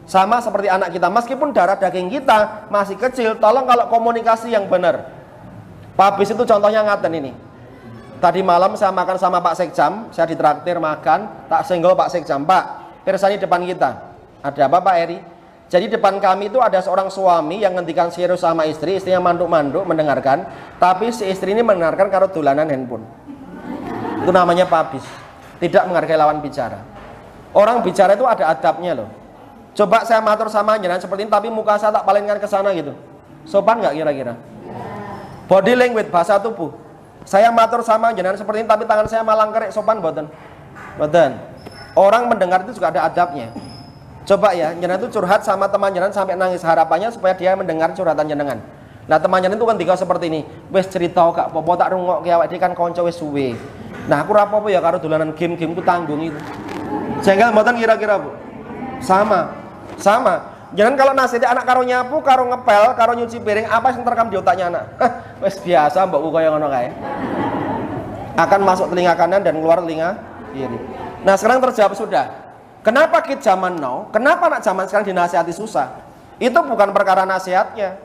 Sama seperti anak kita, meskipun darah daging kita masih kecil, tolong kalau komunikasi yang benar. Papis itu contohnya ngaten ini. Tadi malam saya makan sama Pak Sekjam, saya ditraktir makan, tak senggol Pak Sekjam, Pak, pirsani depan kita. Ada apa Pak Eri? Jadi depan kami itu ada seorang suami yang ngendikan serius sama istri, istrinya manduk-manduk mendengarkan, tapi si istri ini mendengarkan karo dolanan handphone. Itu namanya papis, tidak menghargai lawan bicara. Orang bicara itu ada adabnya loh. Coba saya matur sama jenengan seperti ini, tapi muka saya tak palingkan ke sana gitu. Sopan nggak kira-kira? Body language, bahasa tubuh. Saya matur sama jenengan seperti ini, tapi tangan saya malang kerek, sopan boten? Boten. Orang mendengar itu juga ada adabnya. Coba ya, jenengan itu curhat sama teman jenengan sampai nangis, harapannya supaya dia mendengar curhatan jenengan. Nah teman jenengan itu kan tiga seperti ini, wes cerita kak, popo tak rungok awake dhewe kan kanca wis suwe. Nah aku ora apa-apa ya karo dolanan game-game ku tanggung itu. Jengkel mboten kira-kira Bu? Sama. Jangan kalau nasihati anak karo nyapu, karo ngepel, karo nyuci piring, apa yang terekam di otaknya anak? Wes biasa mbokku kaya ngono kae. Akan masuk telinga kanan dan keluar telinga kiri. Nah sekarang terjawab sudah. Kenapa kid zaman now? Kenapa anak zaman sekarang dinasihati susah? Itu bukan perkara nasihatnya.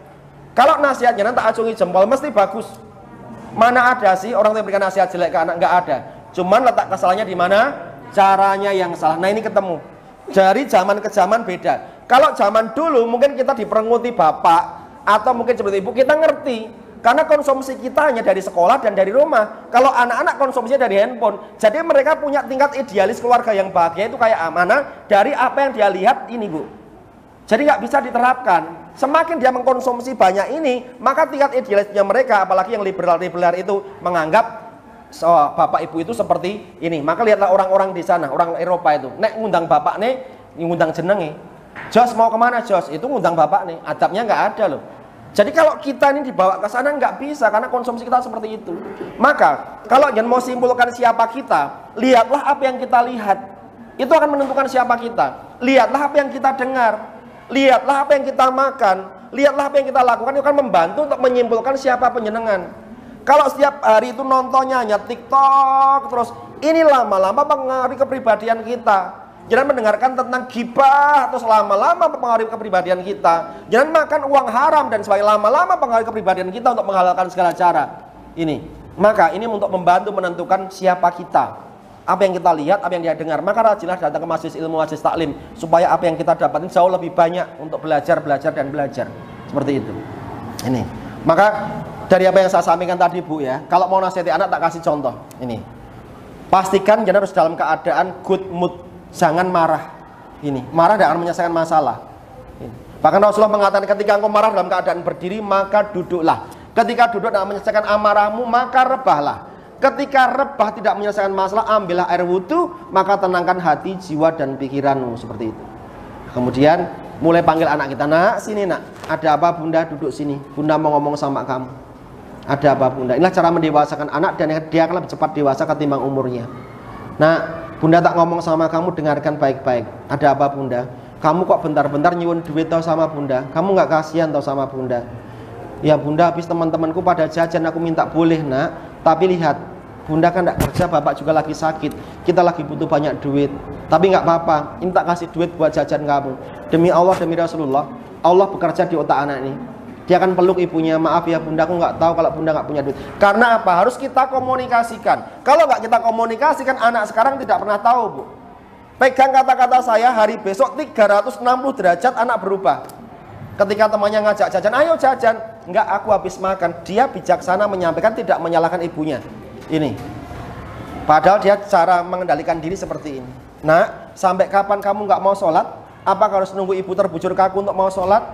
Kalau nasihatnya nanti tak acungi jempol mesti bagus. Mana ada sih orang yang berikan nasihat jelek ke anak? Nggak ada. Cuman letak kesalahannya di mana? Caranya yang salah. Nah ini ketemu. Dari zaman ke zaman beda. Kalau zaman dulu mungkin kita diperenguti bapak atau mungkin seperti ibu, kita ngerti. Karena konsumsi kita hanya dari sekolah dan dari rumah. Kalau anak-anak konsumsinya dari handphone. Jadi mereka punya tingkat idealis keluarga yang bahagia itu kayak amanah dari apa yang dia lihat ini Bu. Jadi nggak bisa diterapkan. Semakin dia mengkonsumsi banyak ini, maka tingkat idealisnya mereka, apalagi yang liberal-liberal itu menganggap bapak ibu itu seperti ini. Maka lihatlah orang-orang di sana, orang Eropa itu. Nek ngundang bapak nih, ngundang jenenge. Jos mau kemana Jos? Itu ngundang bapak nih. Adabnya nggak ada loh. Jadi kalau kita ini dibawa ke sana nggak bisa karena konsumsi kita seperti itu. Maka kalau jangan mau simpulkan siapa kita, lihatlah apa yang kita lihat. Itu akan menentukan siapa kita. Lihatlah apa yang kita dengar. Lihatlah apa yang kita makan. Lihatlah apa yang kita lakukan. Itu akan membantu untuk menyimpulkan siapa penjenengan. Kalau setiap hari itu nontonnya hanya TikTok terus, ini lama-lama mempengaruhi kepribadian kita. Jangan mendengarkan tentang gibah atau lama-lama mempengaruhi kepribadian kita. Jangan makan uang haram dan sebagainya, lama-lama mempengaruhi kepribadian kita untuk menghalalkan segala cara. Ini, maka ini untuk membantu menentukan siapa kita, apa yang kita lihat, apa yang dia dengar. Maka rajinlah datang ke majelis ilmu, majelis taklim, supaya apa yang kita dapatin jauh lebih banyak untuk belajar seperti itu. Ini, maka dari apa yang saya sampaikan tadi Bu ya, kalau mau nasihati anak tak kasih contoh. Ini, pastikan jangan harus dalam keadaan good mood. Jangan marah. Ini, marah tidak akan menyelesaikan masalah. Ini. Bahkan Rasulullah mengatakan ketika engkau marah dalam keadaan berdiri, maka duduklah. Ketika duduk tidak menyelesaikan amarahmu, maka rebahlah. Ketika rebah tidak menyelesaikan masalah, ambillah air wudhu, maka tenangkan hati, jiwa dan pikiranmu. Seperti itu. Kemudian mulai panggil anak kita, nak sini nak, ada apa bunda, duduk sini, bunda mau ngomong sama kamu. Ada apa bunda? Inilah cara mendewasakan anak dan dia akan lebih cepat dewasa ketimbang umurnya. Nah, bunda tak ngomong sama kamu, dengarkan baik-baik. Ada apa bunda? Kamu kok bentar-bentar nyuwun duit tau sama bunda? Kamu nggak kasihan tau sama bunda? Ya bunda, habis teman-temanku pada jajan, aku minta boleh nak. Tapi lihat, bunda kan nggak kerja, bapak juga lagi sakit. Kita lagi butuh banyak duit. Tapi nggak apa-apa, ini tak kasih duit buat jajan kamu. Demi Allah, demi Rasulullah, Allah bekerja di otak anak ini. Dia akan peluk ibunya, maaf ya bunda, aku nggak tahu kalau bunda nggak punya duit. Karena apa? Harus kita komunikasikan. Kalau nggak kita komunikasikan, anak sekarang tidak pernah tahu Bu. Pegang kata-kata saya, hari besok 360 derajat anak berubah. Ketika temannya ngajak jajan, ayo jajan. Enggak, aku habis makan. Dia bijaksana menyampaikan, tidak menyalahkan ibunya. Ini. Padahal dia cara mengendalikan diri seperti ini. Nah, sampai kapan kamu nggak mau sholat? Apakah harus nunggu ibu terbujur kaku untuk mau sholat?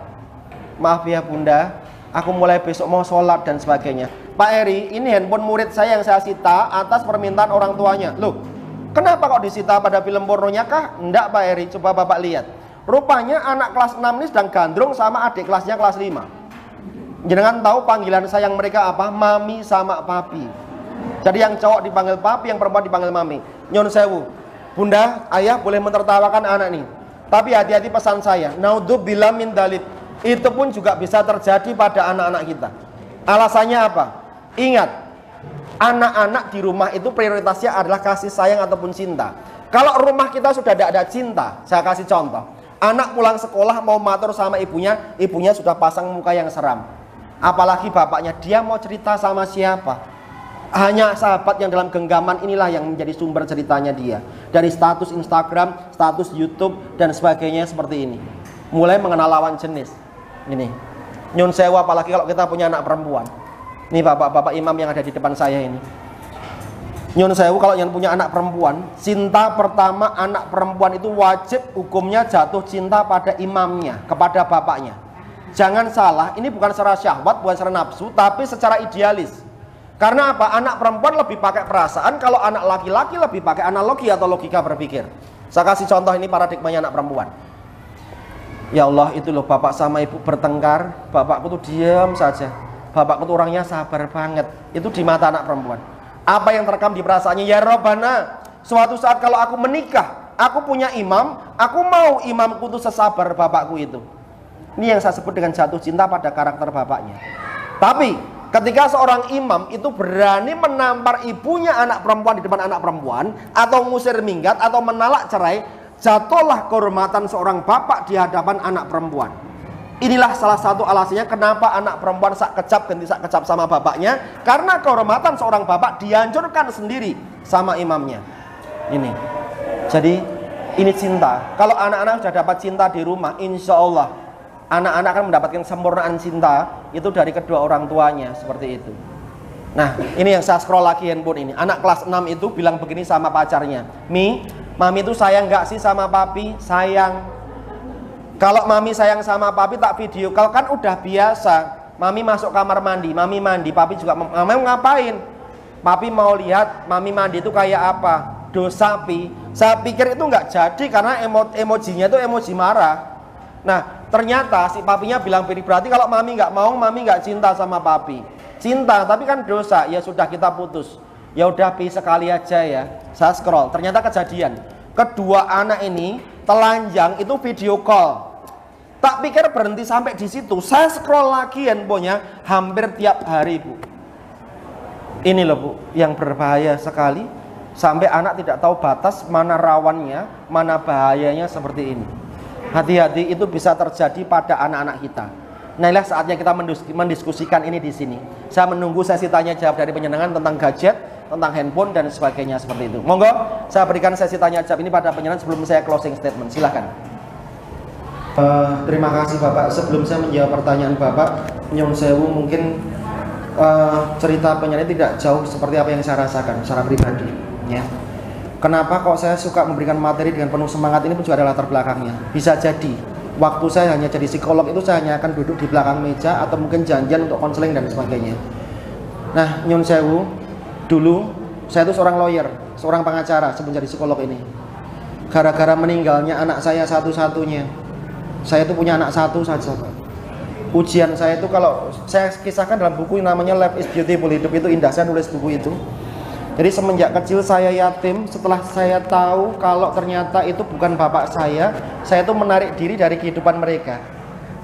maaf ya bunda, aku mulai besok mau sholat dan sebagainya. Pak Eri, ini handphone murid saya yang saya sita atas permintaan orang tuanya. Loh, kenapa kok disita pada film pornonya kah? Enggak Pak Eri, coba Bapak lihat. Rupanya anak kelas 6 ini sedang gandrung sama adik kelasnya kelas 5. Jangan tahu panggilan sayang mereka apa? Mami sama papi. Jadi yang cowok dipanggil papi, yang perempuan dipanggil mami. Nyon sewu, bunda, ayah boleh mentertawakan anak nih. Tapi hati-hati pesan saya, naudzubillah min dzalik. Itu pun juga bisa terjadi pada anak-anak kita. Alasannya apa? Ingat, anak-anak di rumah itu prioritasnya adalah kasih sayang ataupun cinta. Kalau rumah kita sudah tidak ada cinta, saya kasih contoh. Anak pulang sekolah mau matur sama ibunya, ibunya sudah pasang muka yang seram. Apalagi bapaknya, dia mau cerita sama siapa? Hanya sahabat yang dalam genggaman inilah yang menjadi sumber ceritanya dia. Dari status Instagram, status YouTube, dan sebagainya seperti ini. Mulai mengenal lawan jenis. Ini nyun sewa, apalagi kalau kita punya anak perempuan. Ini bapak-bapak imam yang ada di depan saya ini. Nyun sewu, kalau yang punya anak perempuan, cinta pertama anak perempuan itu wajib hukumnya jatuh cinta pada imamnya, kepada bapaknya. Jangan salah, ini bukan secara syahwat, bukan secara nafsu, tapi secara idealis. Karena apa? Anak perempuan lebih pakai perasaan, kalau anak laki-laki lebih pakai analogi atau logika berpikir. Saya kasih contoh, ini paradigmanya anak perempuan. Ya Allah, itu loh bapak sama ibu bertengkar, bapakku tuh diam saja. Bapakku tuh orangnya sabar banget. Itu di mata anak perempuan. Apa yang terekam di perasaannya? Ya Robbana, suatu saat kalau aku menikah, aku punya imam, aku mau imamku tuh sesabar bapakku itu. Ini yang saya sebut dengan jatuh cinta pada karakter bapaknya. Tapi ketika seorang imam itu berani menampar ibunya anak perempuan di depan anak perempuan, atau ngusir minggat, atau menalak cerai, jatuhlah kehormatan seorang bapak di hadapan anak perempuan. Inilah salah satu alasannya kenapa anak perempuan sak kecap ganti sak kecap sama bapaknya, karena kehormatan seorang bapak dihancurkan sendiri sama imamnya. Ini, jadi ini cinta. Kalau anak-anak sudah dapat cinta di rumah, insya Allah anak-anak akan mendapatkan sempurnaan cinta itu dari kedua orang tuanya, seperti itu. Nah, ini yang saya scroll lagi handphone ini. Anak kelas 6 itu bilang begini sama pacarnya, Mami itu sayang gak sih sama papi? Sayang. Kalau mami sayang sama papi tak video. Kalau kan udah biasa, mami masuk kamar mandi, mami mandi, papi juga mami ngapain? Papi mau lihat mami mandi itu kayak apa? Dosa pi. Saya pikir itu nggak jadi karena emojinya itu emoji marah. Nah, ternyata si papinya bilang berarti kalau mami nggak mau, mami nggak cinta sama papi. Cinta, tapi kan dosa. Ya sudah, kita putus. Ya udah pi, sekali aja ya. Saya scroll, ternyata kejadian. Kedua anak ini telanjang itu video call. Tak pikir berhenti sampai di situ. Saya scroll lagi handphonenya hampir tiap hari, Bu. Ini loh, Bu, yang berbahaya sekali. Sampai anak tidak tahu batas mana rawannya, mana bahayanya seperti ini. Hati-hati, itu bisa terjadi pada anak-anak kita. Nah, inilah saatnya kita mendiskusikan ini di sini. Saya menunggu sesi tanya jawab dari penyenangan tentang gadget, tentang handphone dan sebagainya seperti itu. Monggo, saya berikan sesi tanya jawab ini pada penyenangan sebelum saya closing statement. Silahkan. Terima kasih Bapak. Sebelum saya menjawab pertanyaan Bapak, Nyong Sewu, mungkin cerita penyanyi tidak jauh seperti apa yang saya rasakan secara pribadi, ya. Kenapa kok saya suka memberikan materi dengan penuh semangat ini pun juga ada latar belakangnya. Bisa jadi waktu saya hanya jadi psikolog itu saya hanya akan duduk di belakang meja atau mungkin janjian untuk konseling dan sebagainya. Nah, Nyong Sewu, dulu saya itu seorang lawyer, seorang pengacara sebelum jadi psikolog ini. Gara-gara meninggalnya anak saya satu-satunya, saya itu punya anak satu saja. Ujian saya itu kalau saya kisahkan dalam buku yang namanya Life is Beautiful, hidup itu indah, saya nulis buku itu. Jadi semenjak kecil saya yatim, setelah saya tahu kalau ternyata itu bukan bapak saya itu menarik diri dari kehidupan mereka.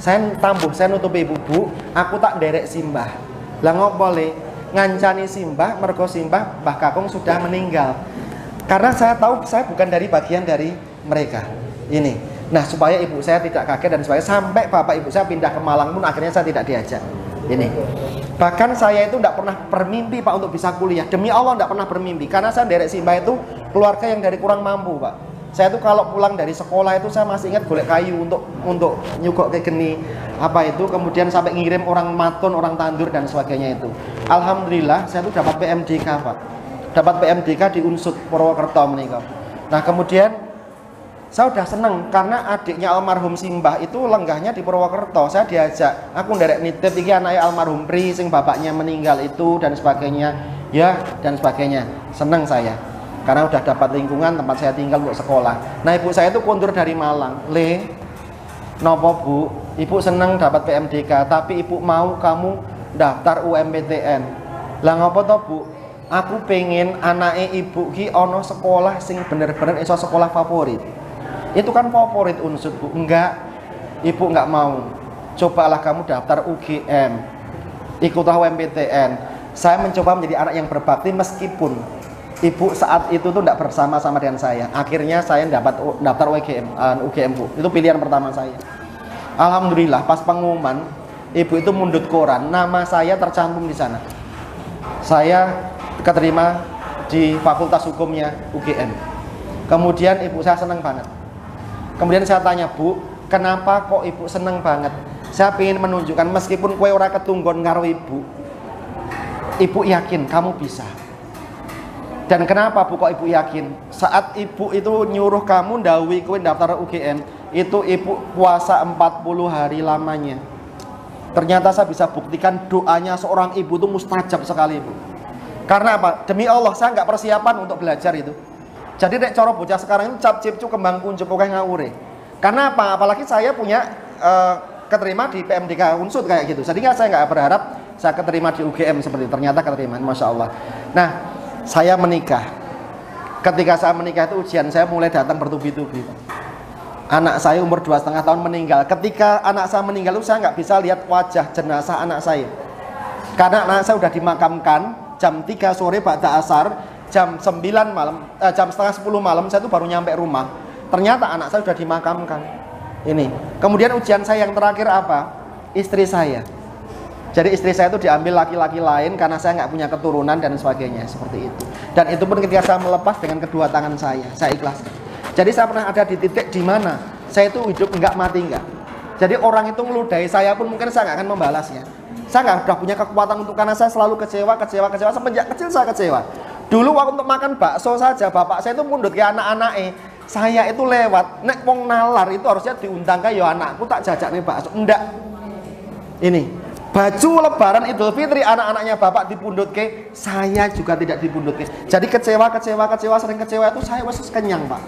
Saya tambuh, saya nutupi ibu, aku tak derek simbah. Lah ngopo le? Ngancani simbah, mergo simbah Mbah Kakung sudah meninggal. Karena saya tahu saya bukan dari bagian dari mereka. Ini. Nah, supaya ibu saya tidak kaget dan supaya sampai bapak ibu saya pindah ke Malang pun akhirnya saya tidak diajak. Ini. Bahkan saya itu tidak pernah bermimpi Pak untuk bisa kuliah. Demi Allah tidak pernah bermimpi. Karena saya derek simbah itu keluarga yang dari kurang mampu Pak. Saya itu kalau pulang dari sekolah itu saya masih ingat golek kayu untuk nyugok ke geni apa itu, kemudian sampai ngirim orang maton, orang tandur dan sebagainya itu. Alhamdulillah saya itu dapat PMDK Pak. Dapat PMDK di Unsud Purwokerto menikah. Nah, kemudian Saya udah seneng karena adiknya almarhum Simbah itu lenggahnya di Purwokerto. Saya diajak, aku nderek nitip iki anake almarhum Pri sing bapaknya meninggal itu dan sebagainya. Ya, dan sebagainya. Seneng saya. Karena udah dapat lingkungan tempat saya tinggal untuk sekolah. Nah, ibu saya itu kondur dari Malang. Nopo Bu? Ibu seneng dapat PMDK, tapi ibu mau kamu daftar UMPTN. Lah ngopo to, Bu? Aku pengen anake ibu ki ono sekolah sing bener-bener iso sekolah favorit. Itu kan favorit unsur, Bu. Enggak, ibu enggak mau. Cobalah kamu daftar UGM, ikutlah UMPTN. Saya mencoba menjadi anak yang berbakti meskipun ibu saat itu tuh enggak bersama-sama dengan saya. Akhirnya saya dapat daftar UGM, Bu. Itu pilihan pertama saya. Alhamdulillah pas pengumuman, ibu itu mundut koran, nama saya tercantum di sana. Saya keterima di Fakultas Hukumnya UGM. Kemudian ibu saya senang banget. Kemudian saya tanya, Bu, kenapa kok ibu seneng banget? Saya ingin menunjukkan meskipun kue ora ketunggon karo ibu yakin kamu bisa. Dan kenapa Bu kok ibu yakin? Saat ibu itu nyuruh kamu ndawi kue daftar UGM, itu ibu puasa 40 hari lamanya. Ternyata saya bisa buktikan doanya seorang ibu itu mustajab sekali, Bu. Karena apa? Demi Allah saya nggak persiapan untuk belajar itu. Jadi nek cara bocah sekarang itu cap cipcu kembang kuncup pokoke ngawure. Karena apa? Apalagi saya punya keterima di PMDK Unsud kayak gitu. Jadi saya nggak berharap saya keterima di UGM seperti itu. Ternyata keterima, Masya Allah. Nah, saya menikah. Ketika saya menikah itu ujian saya mulai datang bertubi-tubi. Anak saya umur 2,5 tahun meninggal. Ketika anak saya meninggal itu saya nggak bisa lihat wajah jenazah anak saya. Karena anak saya sudah dimakamkan jam 3 sore ba'da asar. Jam 9 malam, jam setengah 10 malam saya tuh baru nyampe rumah. Ternyata anak saya sudah dimakamkan. Ini. Kemudian ujian saya yang terakhir apa? Istri saya. Jadi istri saya itu diambil laki-laki lain karena saya nggak punya keturunan dan sebagainya seperti itu. Dan itu pun ketika saya melepas dengan kedua tangan saya ikhlaskan. Jadi saya pernah ada di titik di mana saya itu hidup nggak mati nggak. Jadi orang itu ngeludahi saya pun mungkin saya nggak akan membalasnya. Saya nggak udah punya kekuatan untuk karena saya selalu kecewa semenjak kecil saya kecewa. Dulu waktu untuk makan bakso saja bapak saya itu mundut ke anak-anaknya. Saya itu lewat nek wong nalar itu harusnya diundang ke yo anakku tak jajak nih bakso. Enggak. Ini baju lebaran Idul Fitri anak-anaknya bapak dipundut ke, saya juga tidak dipundut ke. Jadi kecewa sering kecewa itu saya wis kenyang, Pak.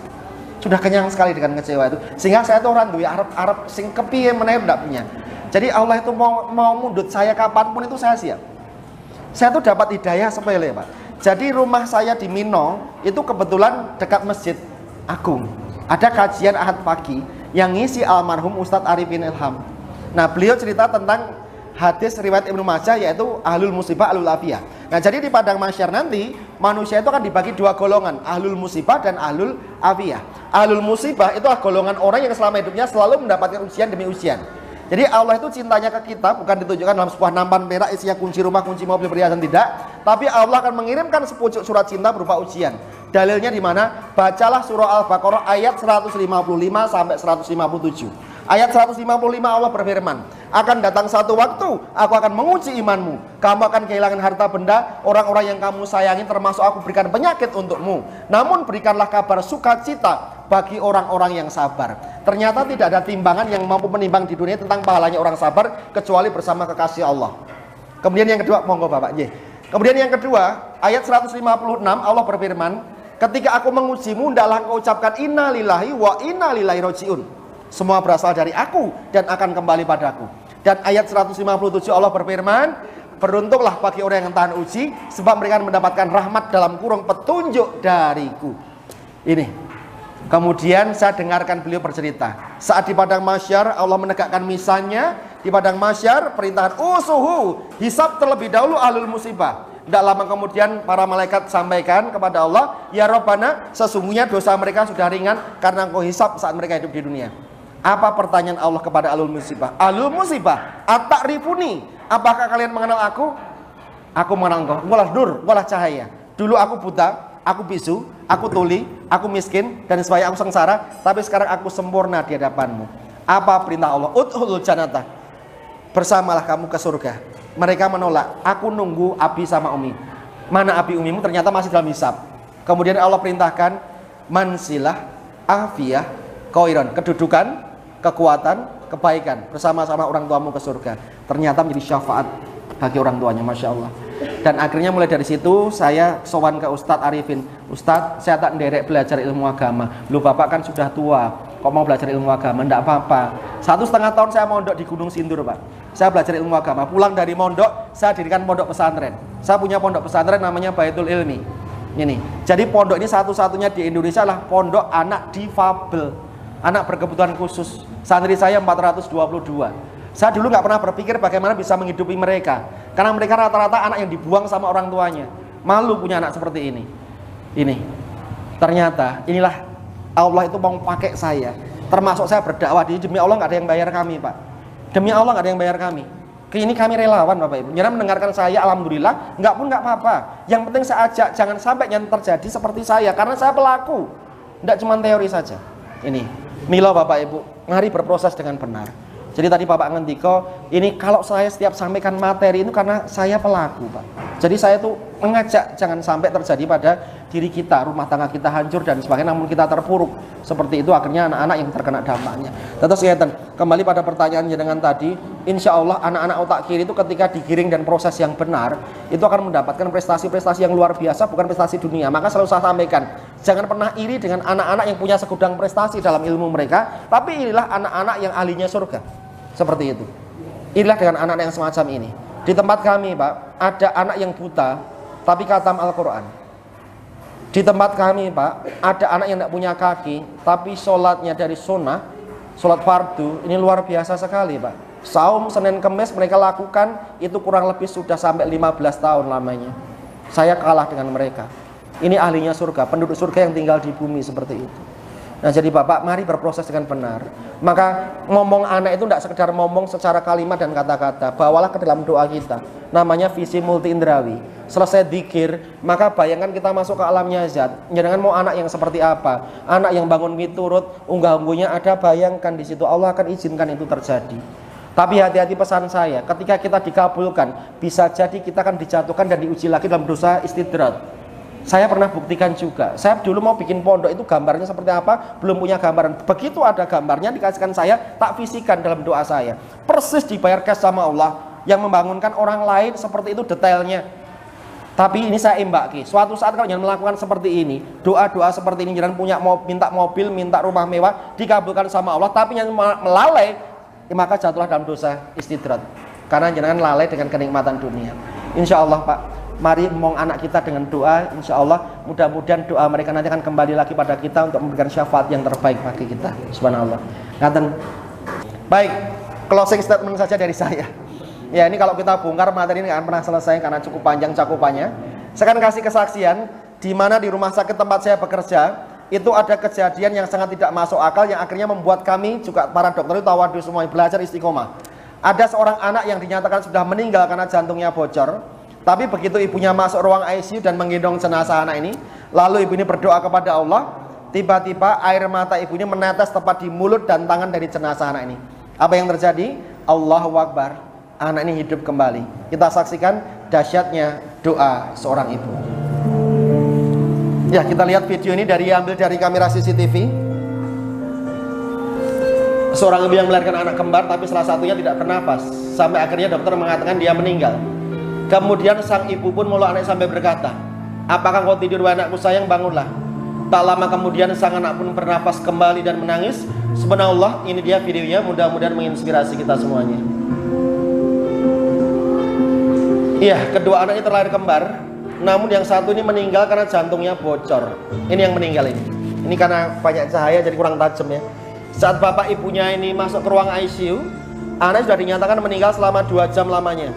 Sudah kenyang sekali dengan kecewa itu. Sehingga saya itu orang duwe arep sing kepiye meneh ndak punya. Jadi Allah itu mau mundut saya kapanpun itu saya siap. Saya tuh dapat hidayah sepele, Pak. Jadi rumah saya di Mino itu kebetulan dekat Masjid Agung. Ada kajian Ahad pagi yang ngisi almarhum Ustadz Arifin Ilham. Nah, beliau cerita tentang hadis riwayat Ibnu Majah yaitu ahlul musibah ahlul afiyah. Nah, jadi di padang mahsyar nanti manusia itu akan dibagi dua golongan, ahlul musibah dan ahlul afiyah. Ahlul musibah itu golongan orang yang selama hidupnya selalu mendapatkan ujian demi ujian. Jadi Allah itu cintanya ke kita bukan ditunjukkan dalam sebuah nampan perak isinya kunci rumah, kunci mobil, perhiasan, tidak. Tapi Allah akan mengirimkan sepucuk surat cinta berupa ujian. Dalilnya di mana? Bacalah surah Al-Baqarah ayat 155 sampai 157. Ayat 155 Allah berfirman, akan datang satu waktu aku akan menguji imanmu. Kamu akan kehilangan harta benda, orang-orang yang kamu sayangi termasuk aku berikan penyakit untukmu. Namun berikanlah kabar sukacita bagi orang-orang yang sabar. Ternyata tidak ada timbangan yang mampu menimbang di dunia tentang pahalanya orang sabar kecuali bersama kekasih Allah. Kemudian yang kedua, monggo Bapak. Kemudian yang kedua, ayat 156 Allah berfirman, ketika aku mengujimu, hendaklah engkau ucapkan inna lillahi wa inna ilaihi rajiun. Semua berasal dari aku dan akan kembali padaku. Dan ayat 157 Allah berfirman, beruntunglah bagi orang yang tahan uji, sebab mereka mendapatkan rahmat dalam kurung petunjuk dariku. Ini. Kemudian saya dengarkan beliau bercerita. Saat di padang mahsyar Allah menegakkan misannya. Di padang mahsyar perintahkan usuhu, hisab terlebih dahulu ahlul musibah. Tidak lama kemudian para malaikat sampaikan kepada Allah, ya Rabbana, sesungguhnya dosa mereka sudah ringan karena engkau hisab saat mereka hidup di dunia. Apa pertanyaan Allah kepada ahlul musibah? Ahlul musibah, at-ta'rifuni, apakah kalian mengenal aku? Aku mengenal engkau. Walah nur, walah cahaya. Dulu aku buta, aku bisu, aku tuli, aku miskin, dan sebagainya, aku sengsara. Tapi sekarang aku sempurna di hadapanmu. Apa perintah Allah? Udkhulul jannata, bersamalah kamu ke surga. Mereka menolak. Aku nunggu Abi sama Umi. Mana Abi Umimu? Ternyata masih dalam hisab. Kemudian Allah perintahkan mansilah, afiyah, khairan, kedudukan, kekuatan, kebaikan bersama-sama orang tuamu ke surga. Ternyata menjadi syafaat bagi orang tuanya, Masya Allah. Dan akhirnya mulai dari situ saya sowan ke Ustadz Arifin. Ustadz, saya tak nderek belajar ilmu agama. Lu bapak kan sudah tua, kok mau belajar ilmu agama? Nggak apa-apa. 1,5 tahun saya mondok di Gunung Sindur, Pak. Saya belajar ilmu agama. Pulang dari mondok, saya dirikan pondok pesantren. Saya punya pondok pesantren namanya Baitul Ilmi. Ini. Jadi pondok ini satu-satunya di Indonesia lah pondok anak difabel, anak berkebutuhan khusus. Santri saya 422. Saya dulu nggak pernah berpikir bagaimana bisa menghidupi mereka, karena mereka rata-rata anak yang dibuang sama orang tuanya. Malu punya anak seperti ini. Ini ternyata inilah Allah itu mau pakai saya, termasuk saya berdakwah di demi Allah nggak ada yang bayar kami, Pak. Demi Allah nggak ada yang bayar kami. Ini kami relawan, Bapak Ibu. Jangan mendengarkan saya, alhamdulillah. Nggak pun nggak apa-apa. Yang penting saya ajak jangan sampai yang terjadi seperti saya, karena saya pelaku. Nggak cuma teori saja. Ini Milo, Bapak Ibu, mari berproses dengan benar. Jadi tadi Bapak ngendiko, ini kalau saya setiap sampaikan materi itu karena saya pelaku, Pak. Jadi saya tuh mengajak jangan sampai terjadi pada diri kita, rumah tangga kita hancur dan sebagainya, namun kita terpuruk. Seperti itu akhirnya anak-anak yang terkena dampaknya. Terus kembali pada pertanyaan jenengan tadi, insya Allah anak-anak otak kiri itu ketika digiring dan proses yang benar, itu akan mendapatkan prestasi-prestasi yang luar biasa, bukan prestasi dunia. Maka selalu saya sampaikan, jangan pernah iri dengan anak-anak yang punya segudang prestasi dalam ilmu mereka, tapi inilah anak-anak yang ahlinya surga. Seperti itu. Inilah dengan anak-anak yang semacam ini. Di tempat kami, Pak, ada anak yang buta tapi khatam Al-Quran. Di tempat kami, Pak, ada anak yang tidak punya kaki tapi sholatnya dari sunnah, sholat fardu. Ini luar biasa sekali, Pak. Saum Senin Kemis mereka lakukan itu kurang lebih sudah sampai 15 tahun lamanya. Saya kalah dengan mereka. Ini ahlinya surga, penduduk surga yang tinggal di bumi seperti itu. Nah, jadi Bapak mari berproses dengan benar. Maka ngomong anak itu tidak sekedar ngomong secara kalimat dan kata-kata, bawalah ke dalam doa kita. Namanya visi multi indrawi. Selesai dzikir, maka bayangkan kita masuk ke alamnya zat. Jangan mau anak yang seperti apa, anak yang bangun miturut, unggah-ungguhnya ada, bayangkan di situ Allah akan izinkan itu terjadi. Tapi hati-hati pesan saya, ketika kita dikabulkan, bisa jadi kita akan dijatuhkan dan diuji lagi dalam dosa istidrat. Saya pernah buktikan juga. Saya dulu mau bikin pondok itu gambarnya seperti apa, belum punya gambaran. Begitu ada gambarnya dikasihkan saya, tak visikan dalam doa saya. Persis dibayar cash sama Allah. Yang membangunkan orang lain seperti itu detailnya. Tapi ini saya imbaki. Suatu saat kalau jangan melakukan seperti ini, doa-doa seperti ini, jangan punya minta mobil, minta rumah mewah, dikabulkan sama Allah. Tapi yang melalai, maka jatuhlah dalam dosa istidrat. Karena jangan lalai dengan kenikmatan dunia. Insya Allah, Pak. Mari mong anak kita dengan doa, insya Allah mudah-mudahan doa mereka nanti akan kembali lagi pada kita untuk memberikan syafaat yang terbaik bagi kita. Subhanallah. Ngaten. Baik, closing statement saja dari saya. Ya, ini kalau kita bongkar materi ini nggak akan pernah selesai karena cukup panjang cakupannya. Saya akan kasih kesaksian di mana di rumah sakit tempat saya bekerja itu ada kejadian yang sangat tidak masuk akal yang akhirnya membuat kami juga para dokter itu tawadu semua belajar istiqomah. Ada seorang anak yang dinyatakan sudah meninggal karena jantungnya bocor. Tapi begitu ibunya masuk ruang ICU dan menggendong jenazah anak ini, lalu ibu ini berdoa kepada Allah, tiba-tiba air mata ibu ini menetes tepat di mulut dan tangan dari jenazah anak ini. Apa yang terjadi? Allahu Akbar, anak ini hidup kembali. Kita saksikan dahsyatnya doa seorang ibu. Ya, kita lihat video ini diambil dari kamera CCTV. Seorang ibu yang melahirkan anak kembar tapi salah satunya tidak bernafas, sampai akhirnya dokter mengatakan dia meninggal. Kemudian sang ibu pun mulai anak sampai berkata, apakah kau tidur wahai anakku sayang, bangunlah. Tak lama kemudian sang anak pun bernafas kembali dan menangis. Subhanallah, ini dia videonya, mudah-mudahan menginspirasi kita semuanya. Iya, kedua anak ini terlahir kembar, namun yang satu ini meninggal karena jantungnya bocor. Ini yang meninggal ini. Ini karena banyak cahaya jadi kurang tajam ya. Saat bapak ibunya ini masuk ke ruang ICU, anak sudah dinyatakan meninggal selama 2 jam lamanya.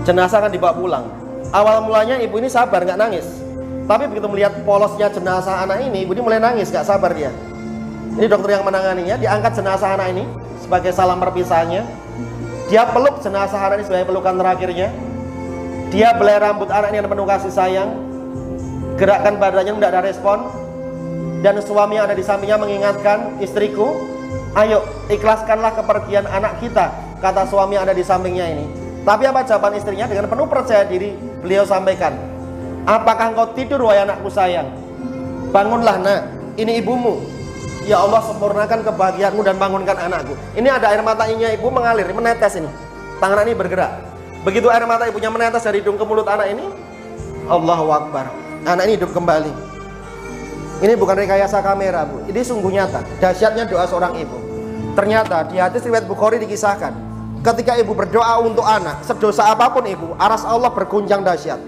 Jenazah akan dibawa pulang. Awal mulanya ibu ini sabar, nggak nangis. Tapi begitu melihat polosnya jenazah anak ini, ibu ini mulai nangis, nggak sabar dia. Ini dokter yang menanganinya, diangkat jenazah anak ini sebagai salam perpisahannya. Dia peluk jenazah anak ini sebagai pelukan terakhirnya. Dia belai rambut anak ini dengan penuh kasih sayang. Gerakan badannya tidak ada respon. Dan suami yang ada di sampingnya mengingatkan, istriku, ayo ikhlaskanlah kepergian anak kita, kata suami yang ada di sampingnya ini. Tapi apa jawaban istrinya? Dengan penuh percaya diri beliau sampaikan, apakah engkau tidur wahai anakku sayang? Bangunlah nak, ini ibumu. Ya Allah, sempurnakan kebahagiaanmu dan bangunkan anakku. Ini ada air mata ibu mengalir, menetes ini. Tangan ini bergerak. Begitu air mata ibunya menetes dari hidung ke mulut anak ini, Allahu Akbar. Anak ini hidup kembali. Ini bukan rekayasa kamera, Bu. Ini sungguh nyata. Dahsyatnya doa seorang ibu. Ternyata di hadis riwayat Bukhari dikisahkan, ketika ibu berdoa untuk anak, sedosa apapun ibu, aras Allah berguncang dahsyat.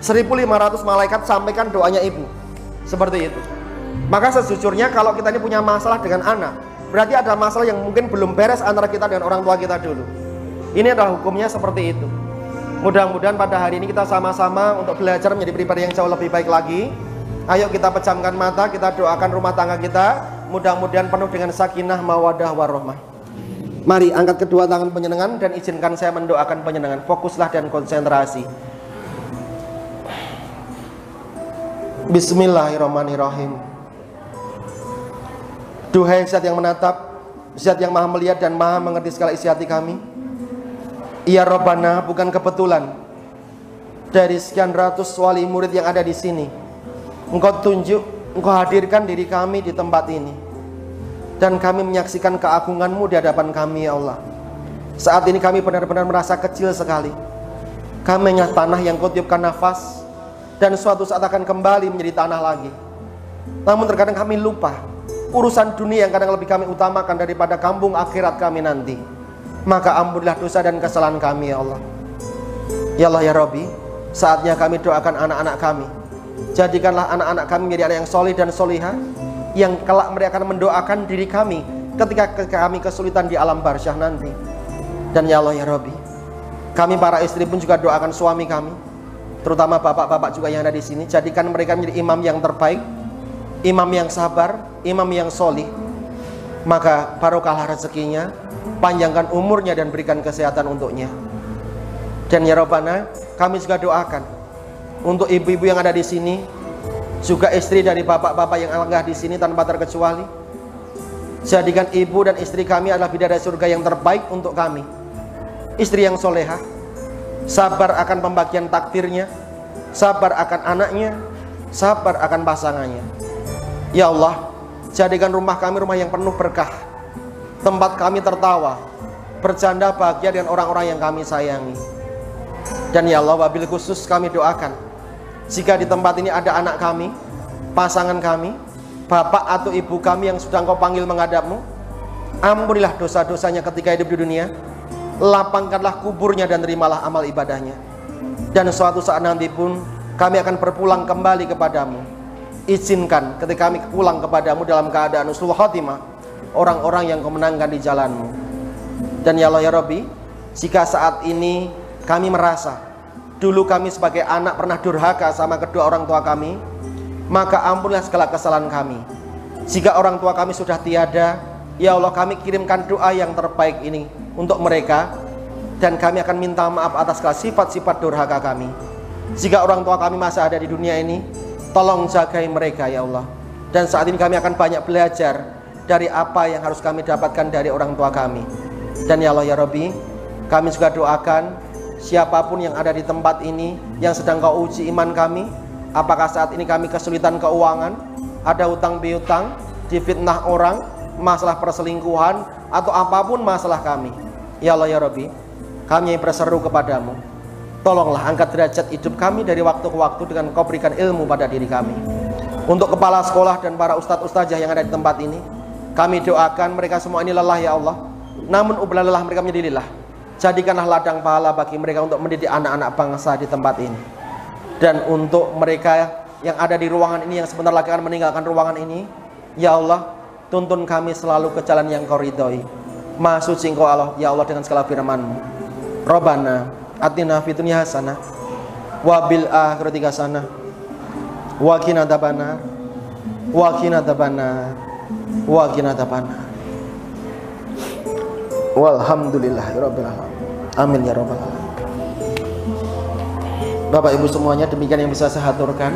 1.500 malaikat sampaikan doanya ibu. Seperti itu. Maka sejujurnya kalau kita ini punya masalah dengan anak, berarti ada masalah yang mungkin belum beres antara kita dengan orang tua kita dulu. Ini adalah hukumnya seperti itu. Mudah-mudahan pada hari ini kita sama-sama untuk belajar menjadi pribadi yang jauh lebih baik lagi. Ayo kita pejamkan mata, kita doakan rumah tangga kita, mudah-mudahan penuh dengan sakinah, mawadah, warahmah. Mari angkat kedua tangan penyenangan dan izinkan saya mendoakan penyenangan. Fokuslah dan konsentrasi. Bismillahirrahmanirrahim. Duhai Zat yang menatap, Zat yang maha melihat dan maha mengerti segala isi hati kami. Ya Rabbana, bukan kebetulan dari sekian ratus wali murid yang ada di sini, Engkau tunjuk, Engkau hadirkan diri kami di tempat ini, dan kami menyaksikan keagungan-Mu di hadapan kami, ya Allah. Saat ini kami benar-benar merasa kecil sekali. Kami hanya tanah yang Kau tiupkan nafas, dan suatu saat akan kembali menjadi tanah lagi. Namun terkadang kami lupa urusan dunia yang kadang lebih kami utamakan daripada kampung akhirat kami nanti. Maka ampunilah dosa dan kesalahan kami, ya Allah. Ya Allah, ya Rabbi, saatnya kami doakan anak-anak kami. Jadikanlah anak-anak kami menjadi anak yang soleh dan solihah, yang kelak mereka akan mendoakan diri kami ketika kami kesulitan di alam barsyah nanti. Dan ya Allah, ya Rabbi, kami para istri pun juga doakan suami kami, terutama bapak-bapak juga yang ada di sini. Jadikan mereka menjadi imam yang terbaik, imam yang sabar, imam yang solih. Maka barokahlah rezekinya, panjangkan umurnya dan berikan kesehatan untuknya. Dan ya Rabbana, kami juga doakan untuk ibu-ibu yang ada di sini, juga istri dari bapak-bapak yang alangkah di sini tanpa terkecuali. Jadikan ibu dan istri kami adalah bidadari surga yang terbaik untuk kami. Istri yang solehah, sabar akan pembagian takdirnya, sabar akan anaknya, sabar akan pasangannya. Ya Allah, jadikan rumah kami rumah yang penuh berkah, tempat kami tertawa, bercanda bahagia dengan orang-orang yang kami sayangi. Dan ya Allah, wabil khusus kami doakan, jika di tempat ini ada anak kami, pasangan kami, bapak atau ibu kami yang sudah Engkau panggil menghadap-Mu, ampunilah dosa-dosanya ketika hidup di dunia, lapangkanlah kuburnya dan terimalah amal ibadahnya. Dan suatu saat nanti pun kami akan berpulang kembali kepadamu. Izinkan ketika kami pulang kepadamu dalam keadaan husnul khatimah, orang-orang yang Kau menangkan di jalan-Mu. Dan ya Allah, ya Rabbi, jika saat ini kami merasa dulu kami sebagai anak pernah durhaka sama kedua orang tua kami, maka ampunilah segala kesalahan kami. Jika orang tua kami sudah tiada, ya Allah, kami kirimkan doa yang terbaik ini untuk mereka, dan kami akan minta maaf atas segala sifat-sifat durhaka kami. Jika orang tua kami masih ada di dunia ini, tolong jagai mereka, ya Allah. Dan saat ini kami akan banyak belajar dari apa yang harus kami dapatkan dari orang tua kami. Dan ya Allah, ya Rabbi, kami juga doakan siapapun yang ada di tempat ini yang sedang Kau uji iman kami, apakah saat ini kami kesulitan keuangan, ada hutang piutang, difitnah orang, masalah perselingkuhan, atau apapun masalah kami. Ya Allah, ya Rabbi, kami berseru kepadamu, tolonglah angkat derajat hidup kami dari waktu ke waktu dengan Kau berikan ilmu pada diri kami. Untuk kepala sekolah dan para ustadz-ustadzah yang ada di tempat ini, kami doakan mereka semua ini lelah, ya Allah. Namun ubahlah lelah mereka menjadi lelah. Jadikanlah ladang pahala bagi mereka untuk mendidik anak-anak bangsa di tempat ini. Dan untuk mereka yang ada di ruangan ini yang sebentar lagi akan meninggalkan ruangan ini, ya Allah, tuntun kami selalu ke jalan yang Kau ridhoi. Maha suci Engkau Allah, ya Allah, dengan segala firman-Mu. Rabbana atina fid dunya hasanah wa bil akhirati hasanah wa qina adzabannar wa qina adzabannar wa qina adzabannar. Walhamdulillahirabbil alamin. Amin ya rabbal alamin. Bapak Ibu semuanya, demikian yang bisa saya aturkan.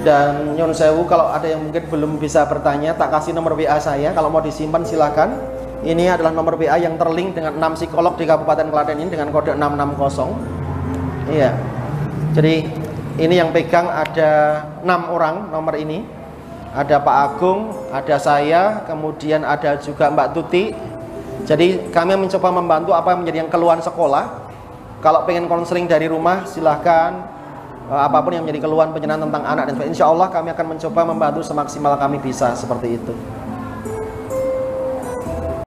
Dan nyun sewu, kalau ada yang mungkin belum bisa bertanya, tak kasih nomor WA saya. Kalau mau disimpan silakan. Ini adalah nomor WA yang terlink dengan 6 psikolog di Kabupaten Klaten ini dengan kode 660. Iya. Jadi ini yang pegang ada 6 orang nomor ini. ada Pak Agung, ada saya, kemudian ada juga Mbak Tuti. Jadi kami mencoba membantu apa yang menjadi keluhan sekolah. Kalau pengen konseling dari rumah silahkan, apapun yang menjadi keluhan penjenengan tentang anak dan sebagainya, insya Allah kami akan mencoba membantu semaksimal kami bisa, seperti itu.